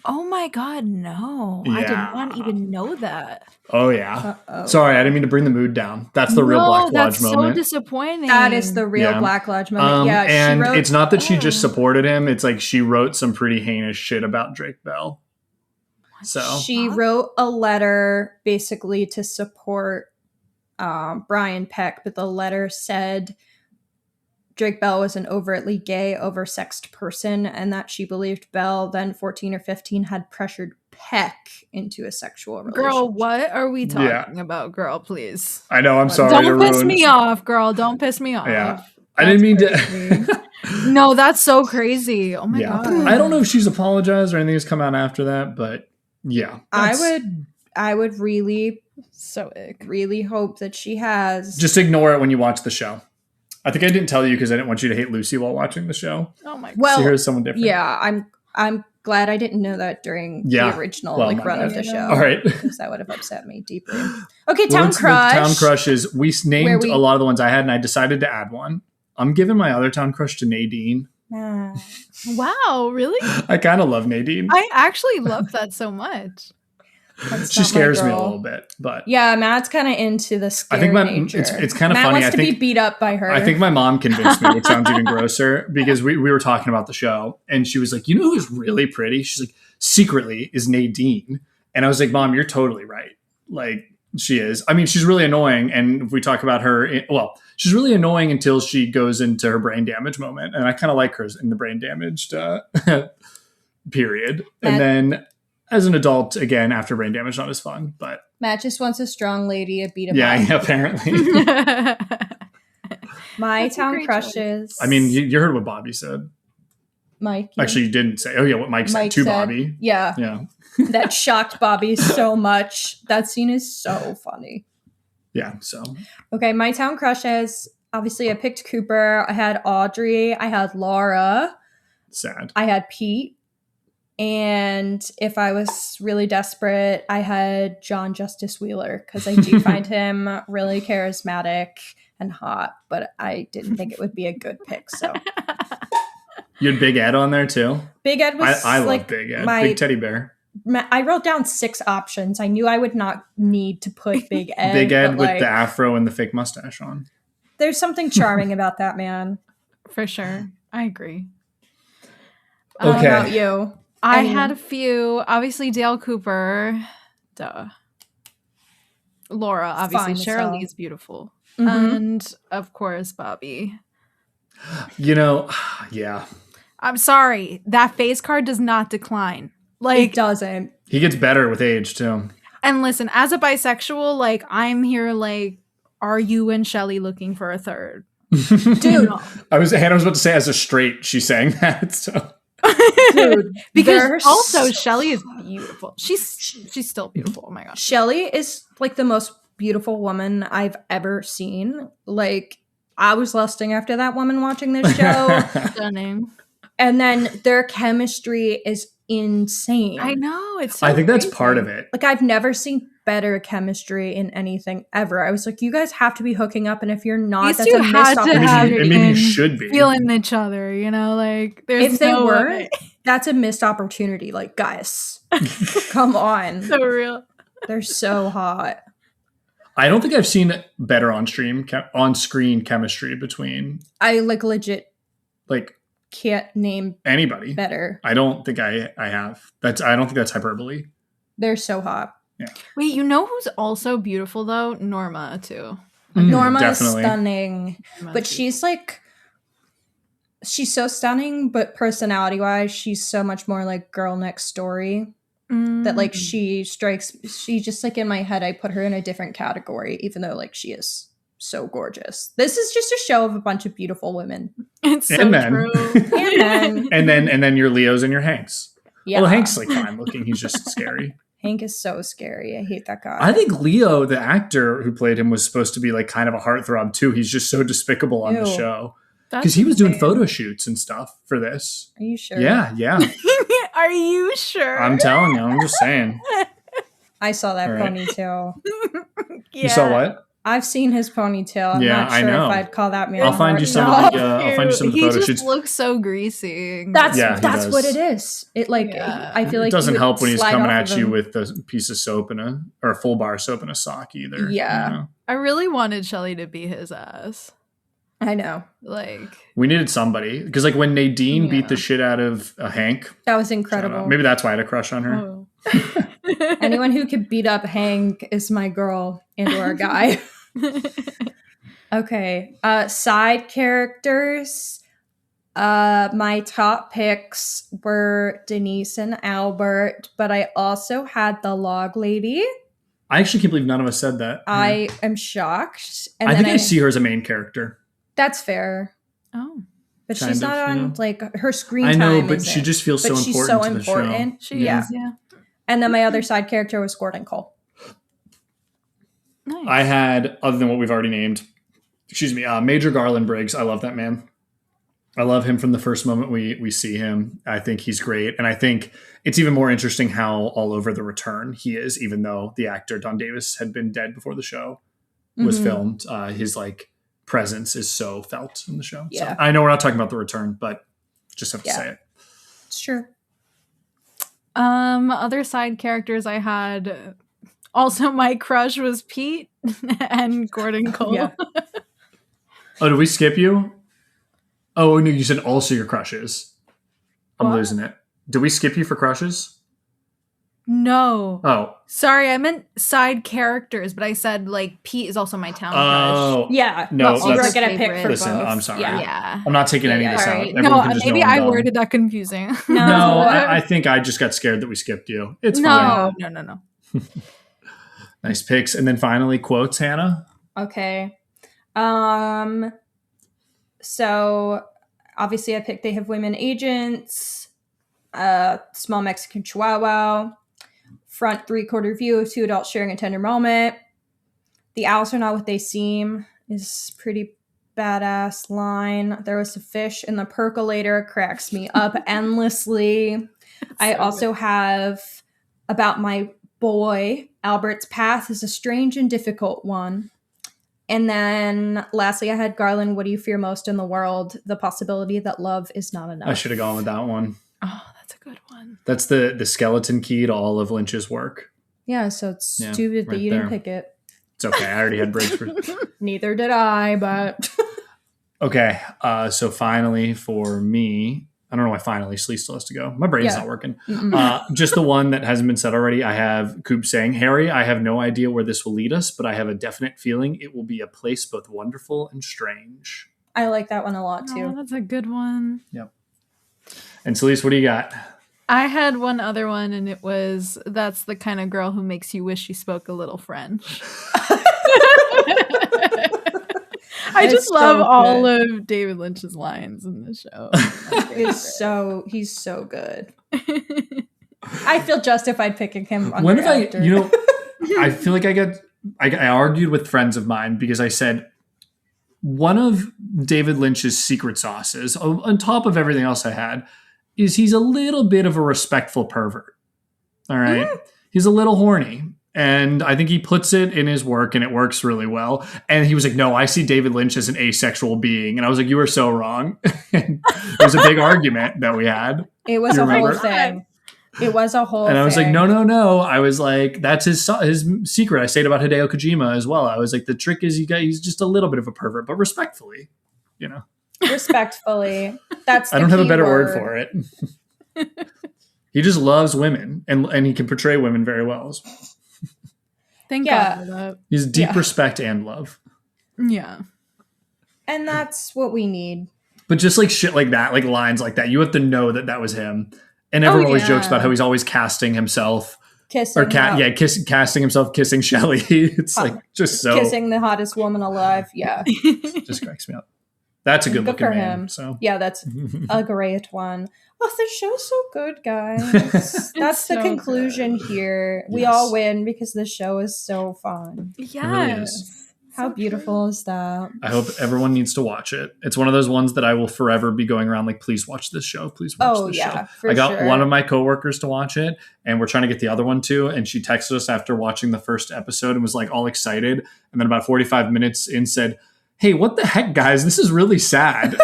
S7: Oh my God, no. I did
S5: Yeah.
S7: not even know that.
S5: Oh, yeah.
S6: Uh-oh.
S5: Sorry, I didn't mean to bring the mood down. That's the real Black Lodge
S7: that's
S5: moment.
S7: so disappointing.
S6: That is the real
S5: Yeah.
S6: Black Lodge moment. Yeah,
S5: and
S6: she wrote,
S5: it's not that she just
S7: Oh.
S5: supported him. It's like she wrote some pretty heinous shit about Drake Bell. So
S6: she wrote a letter basically to support Brian Peck, but the letter said Drake Bell was an overtly gay, oversexed person, and that she believed Bell, then 14 or 15, had pressured Peck into a sexual relationship.
S7: Girl, what are we
S5: Yeah.
S7: talking about, girl? Please.
S5: I know, I'm sorry.
S7: Don't
S5: to
S7: piss
S5: ruin-
S7: me off, girl. Don't piss me off.
S5: Yeah. I didn't mean
S7: crazy.
S5: to.
S7: No, that's so crazy. Oh my
S5: Yeah.
S7: God.
S5: I don't know if she's apologized or anything has come out after that, but yeah.
S6: I would really,
S7: So ick.
S6: really hope that she has.
S5: Just ignore it when you watch the show. I think I didn't tell you because I didn't want you to hate Lucy while watching the show.
S7: Oh my God.
S6: well,
S5: So here's someone different.
S6: yeah, I'm glad I didn't know that during
S5: Yeah.
S6: the original
S5: Well, my
S6: run of
S5: bad.
S6: the show.
S5: All right.
S6: Because that would have upset me deeply. Okay,
S5: Well,
S6: Town
S5: let's- the
S6: Crush.
S5: Town crushes. We named
S6: we-
S5: a lot of the ones I had, and I decided to add one. I'm giving my other town crush to Nadine.
S6: Ah.
S7: Wow, really?
S5: I kind of love Nadine.
S7: I actually love that so much.
S6: That's
S5: She
S6: not my
S5: scares me a
S6: girl.
S5: little bit, but
S6: Yeah, Matt's kind of into the scary
S5: I think
S6: nature.
S5: it's kind of
S6: Matt
S5: funny.
S6: wants
S5: I
S6: to
S5: think
S6: be beat up by her.
S5: I think my mom convinced me, which sounds even grosser, because we were talking about the show, and she was like, "You know who's really pretty?" She's like, "Secretly is Nadine," and I was like, "Mom, you're totally right. Like, she is. I mean, she's really annoying, and if we talk about her, she's really annoying until she goes into her brain damage moment, and I kind of like her in the brain damaged period, and then." As an adult, again, after brain damage, not as fun, but
S6: Matt just wants a strong lady to beat him
S5: yeah,
S6: up.
S5: apparently.
S6: My
S7: That's a
S6: town
S7: great
S6: crushes.
S5: I mean, you heard what Bobby said.
S6: Mike.
S5: Actually, you didn't say. Oh yeah, what Mike said to Bobby.
S6: Yeah,
S5: Yeah,
S6: that shocked Bobby so much. That scene is so funny.
S5: yeah. So
S6: Okay, my town crushes. Obviously, I picked Cooper. I had Audrey. I had Laura.
S5: sad.
S6: I had Pete. And if I was really desperate, I had John Justice Wheeler because I do find him really charismatic and hot, but I didn't think it would be a good pick. So
S5: You had Big Ed on there too.
S6: Big Ed was
S5: I love
S6: like
S5: Big Ed,
S6: my-
S5: Big Teddy Bear.
S6: I wrote down 6 options. I knew I would not need to put Big Ed.
S5: Big Ed
S6: but,
S5: with
S6: like,
S5: the afro and the fake mustache on.
S6: there's something charming about that man.
S7: For sure. I agree.
S6: What
S5: Okay.
S6: about you?
S7: I
S6: And-
S7: had a few. Obviously, Dale Cooper. Duh. Laura, obviously.
S6: Fine as
S7: Cheryl
S6: hell.
S7: Lee's beautiful.
S6: Mhm.
S7: And, of course, Bobby.
S5: You know, yeah.
S7: I'm sorry. That face card does not decline.
S6: It
S7: Like,
S6: doesn't.
S5: He gets better with age too.
S7: and listen, as a bisexual, like, I'm here, like, are you and Shelly looking for a third?
S6: Dude,
S5: Hannah was about to say as a straight, she's saying that. So
S6: dude.
S7: Because
S6: there's-
S7: also Shelly is beautiful. She's still beautiful. Oh my gosh.
S6: Shelly is like the most beautiful woman I've ever seen. Like, I was lusting after that woman watching this show.
S7: Stunning.
S6: And then their chemistry is insane.
S7: I know. It's so
S5: I think that's
S7: crazy.
S5: part of it.
S6: Like, I've never seen better chemistry in anything ever. I was like, you guys have to be hooking up, and if you're not,
S7: These
S6: that's
S7: two
S6: a
S7: had
S6: missed
S7: to
S6: opportunity.
S7: have
S5: And maybe you
S7: been
S5: should be.
S7: feeling each other, you know, like there's
S6: If they
S7: no
S6: weren't,
S7: way.
S6: that's a missed opportunity. Like, guys, come on.
S7: So real.
S6: They're so hot.
S5: I don't think I've seen better on screen chemistry between
S6: I like legit
S5: like
S6: can't name
S5: anybody.
S6: better.
S5: I don't think I have. I don't think that's hyperbole.
S6: They're so hot.
S7: Wait, you know who's also beautiful though? Norma too.
S6: Norma
S5: definitely.
S6: is stunning,
S7: Norma's
S6: but she's like, she's so stunning, but personality wise, she's so much more like girl next story. That like she just like in my head, I put her in a different category, even though like she is so gorgeous. This is just a show of a bunch of beautiful women.
S7: It's so
S5: And men.
S7: true.
S6: And then,
S5: and then your Leos and your Hanks.
S6: yeah,
S5: Well, Hank's like fine looking. He's just scary.
S6: Hank is so scary. I hate that guy.
S5: I think Leo, the actor who played him, was supposed to be like kind of a heartthrob too. He's just so despicable on the
S6: Ew.
S5: show. Because he was doing photo shoots and stuff for this.
S6: Are you sure?
S5: Yeah.
S7: Are you sure?
S5: I'm telling you. I'm just saying.
S6: I saw that
S5: All right.
S6: ponytail.
S5: You saw what?
S6: I've seen his ponytail. I'm not sure
S5: I know.
S6: if I'd call that me.
S5: I'll find you some of the. I'll find you some of the
S7: He
S5: photo
S7: just
S5: shoots.
S7: looks so greasy.
S6: That's
S5: Yeah, he
S6: that's
S5: does.
S6: what it is. It I feel like
S5: It doesn't
S6: he would
S5: help when he's
S6: slide
S5: coming
S6: off
S5: at
S6: of
S5: you
S6: him.
S5: with a piece of soap or a full bar of soap and a sock either.
S6: Yeah.
S5: You know?
S7: I really wanted Shelly to be his ass.
S6: I know.
S7: Like,
S5: We needed somebody because, like, when Nadine beat
S7: Yeah.
S5: the shit out of Hank,
S6: That was
S5: I don't know,
S6: incredible.
S5: maybe that's why I had a crush on her.
S7: oh.
S6: Anyone who could beat up Hank is my girl and or a guy. Okay. Side characters. My top picks were Denise and Albert, but I also had the log lady.
S5: I actually can't believe none of us said that.
S6: I am shocked. And
S5: I
S6: then
S5: think I see her as a main character.
S6: That's fair.
S7: Oh.
S6: But
S5: Kind
S6: she's not
S5: of,
S6: on
S5: you know?
S6: like her screen
S5: I
S6: time.
S5: know, but
S6: isn't.
S5: she just feels
S6: But
S5: so
S6: she's
S5: important
S6: so
S5: to the show.
S6: important.
S7: She
S6: Yeah.
S7: is, yeah.
S6: And then my other side character was Gordon Cole.
S7: Nice.
S5: I had, other than what we've already named, Major Garland Briggs. I love that man. I love him from the first moment we see him. I think he's great. And I think it's even more interesting how all over The Return he is, even though the actor Don Davis had been dead before the show was
S6: Mhm.
S5: filmed. His like presence is so felt in the show.
S6: Yeah.
S5: So I know we're not talking about The Return, but just have to
S6: Yeah.
S5: say it.
S6: It's true.
S7: Other side characters I had. Also, my crush was Pete and Gordon Cole.
S6: Yeah.
S5: Oh, did we skip you? Oh, no, you said also your crushes. I'm
S6: What?
S5: losing it. Did we skip you for crushes?
S7: No.
S5: Oh.
S7: Sorry, I meant side characters, but I said like Pete is also my town
S5: Oh.
S6: Yeah.
S5: No,
S6: well, you were
S5: that's-
S6: going to pick for
S5: Listen,
S6: both.
S5: I'm sorry.
S6: Yeah.
S7: crush. Yeah.
S5: I'm not taking any of this
S6: Yeah,
S5: out.
S7: Sorry.
S5: Everyone
S7: No,
S5: can just
S7: maybe
S5: know I'm
S7: I
S5: dumb.
S7: worded that confusing.
S5: No, I think I just got scared that we skipped you. It's fine.
S7: No.
S5: Nice picks. And then finally, quotes, Hannah.
S6: Okay. So obviously I picked They Have Women Agents, Small Mexican Chihuahua, Front 3/4 View of Two Adults Sharing a Tender Moment. The owls are not what they seem is pretty badass line. There was a fish in the percolator, cracks me up endlessly. I also have About My Boy, Albert's path is a strange and difficult one. And then lastly, I had Garland, what do you fear most in the world? The possibility that love is not enough.
S5: I should have gone with that one.
S7: Oh, that's a good one.
S5: That's the skeleton key to all of Lynch's work.
S6: Yeah, so it's
S5: Yeah,
S6: stupid that
S5: right
S6: you
S5: there.
S6: didn't pick it.
S5: It's okay. I already had Briggs for.
S6: Neither did I, but
S5: Okay. So finally for me, I don't know why finally Slee still has to go. My brain's
S6: Yeah.
S5: not working.
S6: Mm-mm.
S5: Just the one that hasn't been said already. I have Coop saying, Harry, I have no idea where this will lead us, but I have a definite feeling it will be a place both wonderful and strange.
S6: I like that one a lot
S7: Oh,
S6: too.
S7: that's a good one.
S5: And Celise, what do you got?
S7: I had one other one, and it was that's the kind of girl who makes you wish she spoke a little French. I
S6: It's
S7: just
S6: so
S7: love all
S6: good.
S7: of David Lynch's lines in the show.
S6: He's so good. I feel justified picking him.
S5: When have
S6: under actor.
S5: I feel like I argued with friends of mine because I said one of David Lynch's secret sauces, on top of everything else I had, is he's a little bit of a respectful pervert. All right. He's a little horny. And I think he puts it in his work and it works really well. And he was like, no, I see David Lynch as an asexual being. And I was like, you were so wrong. It was a big argument that we had.
S6: It was
S5: You
S6: a whole
S5: remember?
S6: thing. It was a whole
S5: And I was like,
S6: thing.
S5: no. I was like, that's his secret. I say it about Hideo Kojima as well. I was like, the trick is he's just a little bit of a pervert, but respectfully, you know.
S6: Respectfully. That's the
S5: I don't have a
S6: key
S5: better word for it. He just loves women and he can portray women very well.
S7: Thank
S6: Yeah.
S7: God for that.
S5: He's deep
S6: Yeah.
S5: respect and love.
S7: Yeah.
S6: And that's what we need.
S5: But just like shit like that, like lines like that, you have to know that was him. And everyone always jokes about how he's always casting himself
S6: Kissing.
S5: casting himself kissing Shelly. It's like just so
S6: Kissing the hottest woman alive. Yeah.
S5: just cracks me up. That's a good
S6: Good
S5: looking
S6: for
S5: man.
S6: him.
S5: So
S6: Yeah, that's a great one. Oh, the show's so good, guys. That's the
S7: so
S6: conclusion here. We
S5: Yes.
S6: all win because the show is so fun.
S7: Yes.
S6: How
S7: So
S6: beautiful is that?
S5: I hope everyone needs to watch it. It's one of those ones that I will forever be going around like, please watch this show. Please watch this show.
S6: For
S5: I got
S6: sure.
S5: one of my coworkers to watch it, and we're trying to get the other one too. And she texted us after watching the first episode and was like all excited. And then about 45 minutes in said, hey, what the heck, guys? This is really sad.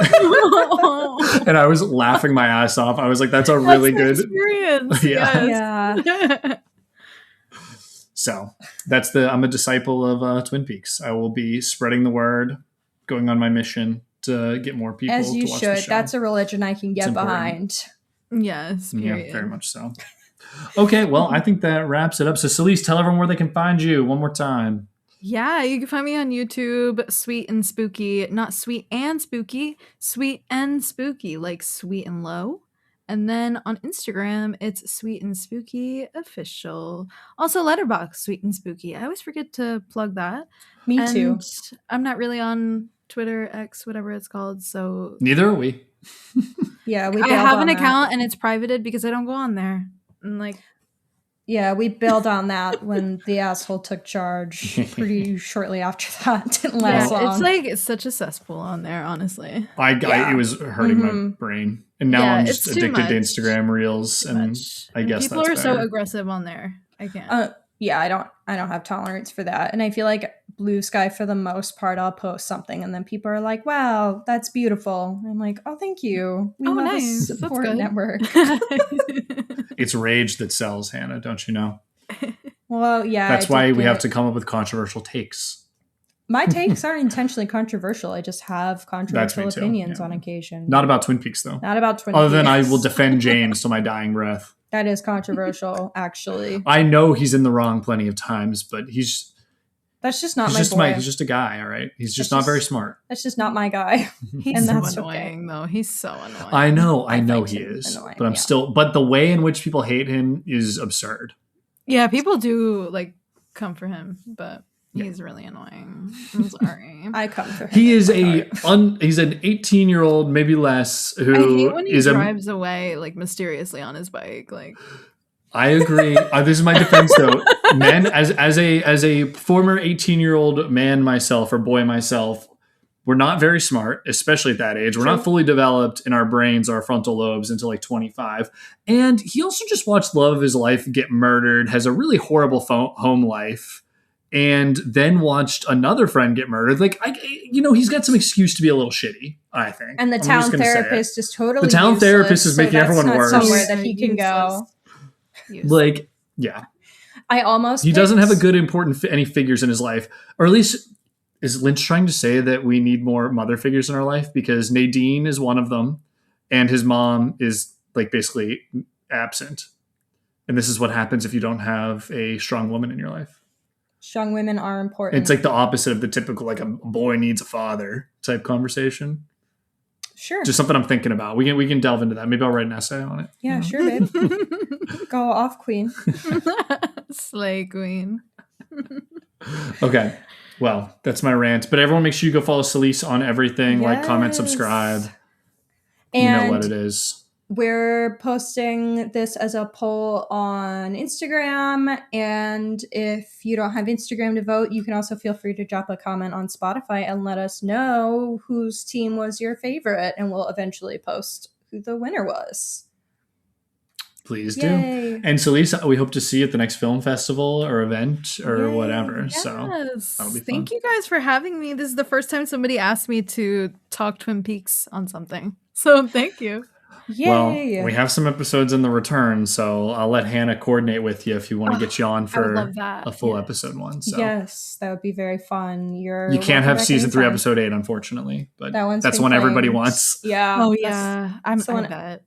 S5: And I was laughing my ass off. I was like, that's a really good
S7: experience.
S5: Yeah.
S6: Yeah.
S5: So I'm a disciple of Twin Peaks. I will be spreading the word, going on my mission to get more people
S6: As you
S5: to watch the
S6: should.
S5: show.
S6: That's a religion I can get
S5: important.
S6: behind.
S7: Yes, period.
S5: Yeah, very much so. Okay, well, I think that wraps it up. So, Selis, tell everyone where they can find you one more time.
S7: Yeah, you can find me on YouTube, Sweet and Spooky. Not sweet and spooky, sweet and spooky, like sweet and low. And then on Instagram, it's Sweet and Spooky Official. Also, Letterboxd, Sweet and Spooky. I always forget to plug that.
S6: Me too.
S7: And I'm not really on Twitter, X, whatever it's called. So
S5: Neither are we.
S6: Yeah, we
S7: I
S6: bailed
S7: have
S6: on
S7: an
S6: that.
S7: account and it's privated because I don't go on there. And like,
S6: Yeah, we bailed on that when the asshole took charge pretty shortly after that. Didn't last long.
S7: it's such a cesspool on there, honestly.
S5: It was hurting my brain. And now I'm just
S7: it's too
S5: addicted to
S7: much.
S5: Instagram Reels. And I guess
S7: people
S5: that's
S7: are so
S5: better.
S7: aggressive on there. I can't.
S6: Yeah, I don't have tolerance for that. And I feel like Blue Sky, for the most part, I'll post something and then people are like, wow, that's beautiful. I'm like, oh, thank you. We love
S7: nice.
S6: a
S7: That's
S6: support
S7: good.
S6: network.
S5: It's rage that sells, Hannah, don't you know?
S6: Well, yeah.
S5: That's
S6: I
S5: why
S6: did
S5: we have
S6: get-
S5: to come up with controversial takes.
S6: My takes aren't intentionally controversial. I just have controversial
S5: me too,
S6: opinions
S5: yeah.
S6: on occasion.
S5: Not about Twin Peaks, though.
S6: Not about Twin
S5: Other than I
S6: Peaks.
S5: will defend James to my dying breath.
S6: That is controversial, actually.
S5: I know he's in the wrong plenty of times, but
S6: That's just not
S5: he's
S6: my
S5: just
S6: boy.
S5: he's just a guy, all right? He's just
S6: That's
S5: not very
S6: just-
S5: smart.
S6: That's just not my guy.
S7: He's
S6: And
S7: so
S6: that's
S7: annoying, though. He's so annoying.
S5: I know
S6: I
S5: he
S6: find him
S5: is.
S6: annoying,
S5: But I'm
S6: yeah.
S5: still but the way in which people hate him is absurd.
S7: Yeah, people do like come for him, but he's really annoying. I'm sorry.
S6: I come for him.
S5: He is
S6: Sorry.
S5: he's an 18-year-old, maybe less,
S7: I
S5: who
S7: hate when he
S5: is
S7: drives away like mysteriously on his bike. Like,
S5: I agree. This is my defense, though. Men, as a former 18-year-old man myself or boy myself, we're not very smart, especially at that age. We're not fully developed in our brains, our frontal lobes until like 25. And he also just watched love of his life get murdered, has a really horrible home life, and then watched another friend get murdered. Like, he's got some excuse to be a little shitty, I think.
S6: And the
S5: I'm
S6: town
S5: just gonna say it.
S6: therapist is totally
S5: The town
S6: useless,
S5: therapist is
S6: so
S5: making
S6: that's
S5: everyone
S6: not
S5: worse.
S6: somewhere that he can go.
S7: Useless.
S5: Like, yeah.
S6: I almost
S5: He doesn't
S6: picked-
S5: have a good any figures in his life, or at least is Lynch trying to say that we need more mother figures in our life, because Nadine is one of them and his mom is like basically absent, and this is what happens if you don't have a strong woman in your life.
S6: Strong women are important.
S5: It's like the opposite of the typical like a boy needs a father type conversation.
S6: Sure.
S5: Just something I'm thinking about. We can delve into that. Maybe I'll write an essay on it.
S6: Yeah, sure, babe. Go off, queen.
S7: Slay queen.
S5: Okay. Well, that's my rant. But everyone make sure you go follow Selis on everything. Like, comment,
S6: Yes.
S5: subscribe.
S6: And
S5: You know what it is.
S6: we're posting this as a poll on Instagram. And if you don't have Instagram to vote, you can also feel free to drop a comment on Spotify and let us know whose team was your favorite. And we'll eventually post who the winner was.
S5: Please do.
S6: Yay.
S5: And Selis, we hope to see you at the next film festival or event or
S6: Yay.
S5: whatever.
S7: Yes.
S5: So that'll be fun.
S7: Thank you guys for having me. This is the first time somebody asked me to talk Twin Peaks on something. So thank you.
S6: Yay.
S5: Well, we have some episodes in the return, so I'll let Hannah coordinate with you if you want to get you on
S7: I would
S5: for
S7: love that.
S5: a full
S7: Yes.
S5: episode one. So
S6: Yes, that would be very fun.
S5: you can't have season 3, episode 8, unfortunately. But
S6: That one's
S5: that's
S6: been
S5: one everybody
S6: claimed.
S5: wants.
S6: Yeah.
S7: Oh
S6: that's-
S7: yeah, I'm
S6: so
S7: I
S6: when-
S7: bet.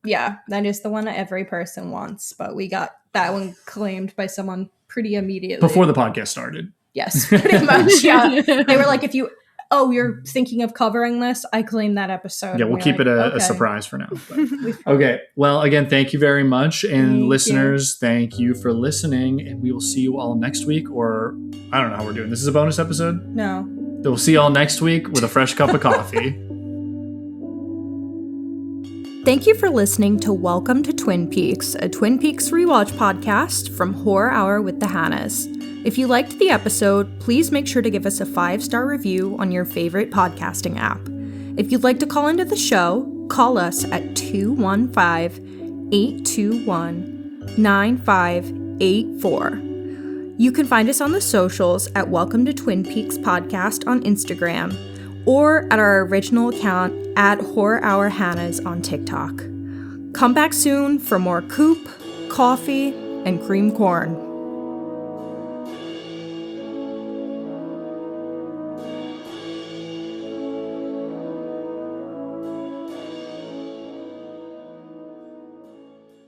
S6: Yeah, that is the one that every person wants, but we got that one claimed by someone pretty immediately.
S5: Before the podcast started.
S6: Yes, pretty much. Yeah. They were like, you're thinking of covering this, I claim that episode.
S5: Yeah,
S6: And
S5: we'll
S6: we're
S5: keep
S6: like,
S5: it a
S6: okay.
S5: surprise for now. But.
S6: We've probably-
S5: Okay. Well, again, thank you very much. And
S6: Thank you.
S5: listeners, thank you for listening. And we will see you all next week, or I don't know how we're doing. This is a bonus episode.
S6: No.
S5: We'll see you all next week with a fresh cup of coffee.
S6: Thank you for listening to Welcome to Twin Peaks, a Twin Peaks rewatch podcast from Horror Hour with the Hannas. If you liked the episode, please make sure to give us a 5-star review on your favorite podcasting app. If you'd like to call into the show, call us at 215-821-9584. You can find us on the socials at Welcome to Twin Peaks Podcast on Instagram or at our original account at Horror Hour Hanna's on TikTok. Come back soon for more coop, coffee, and cream corn.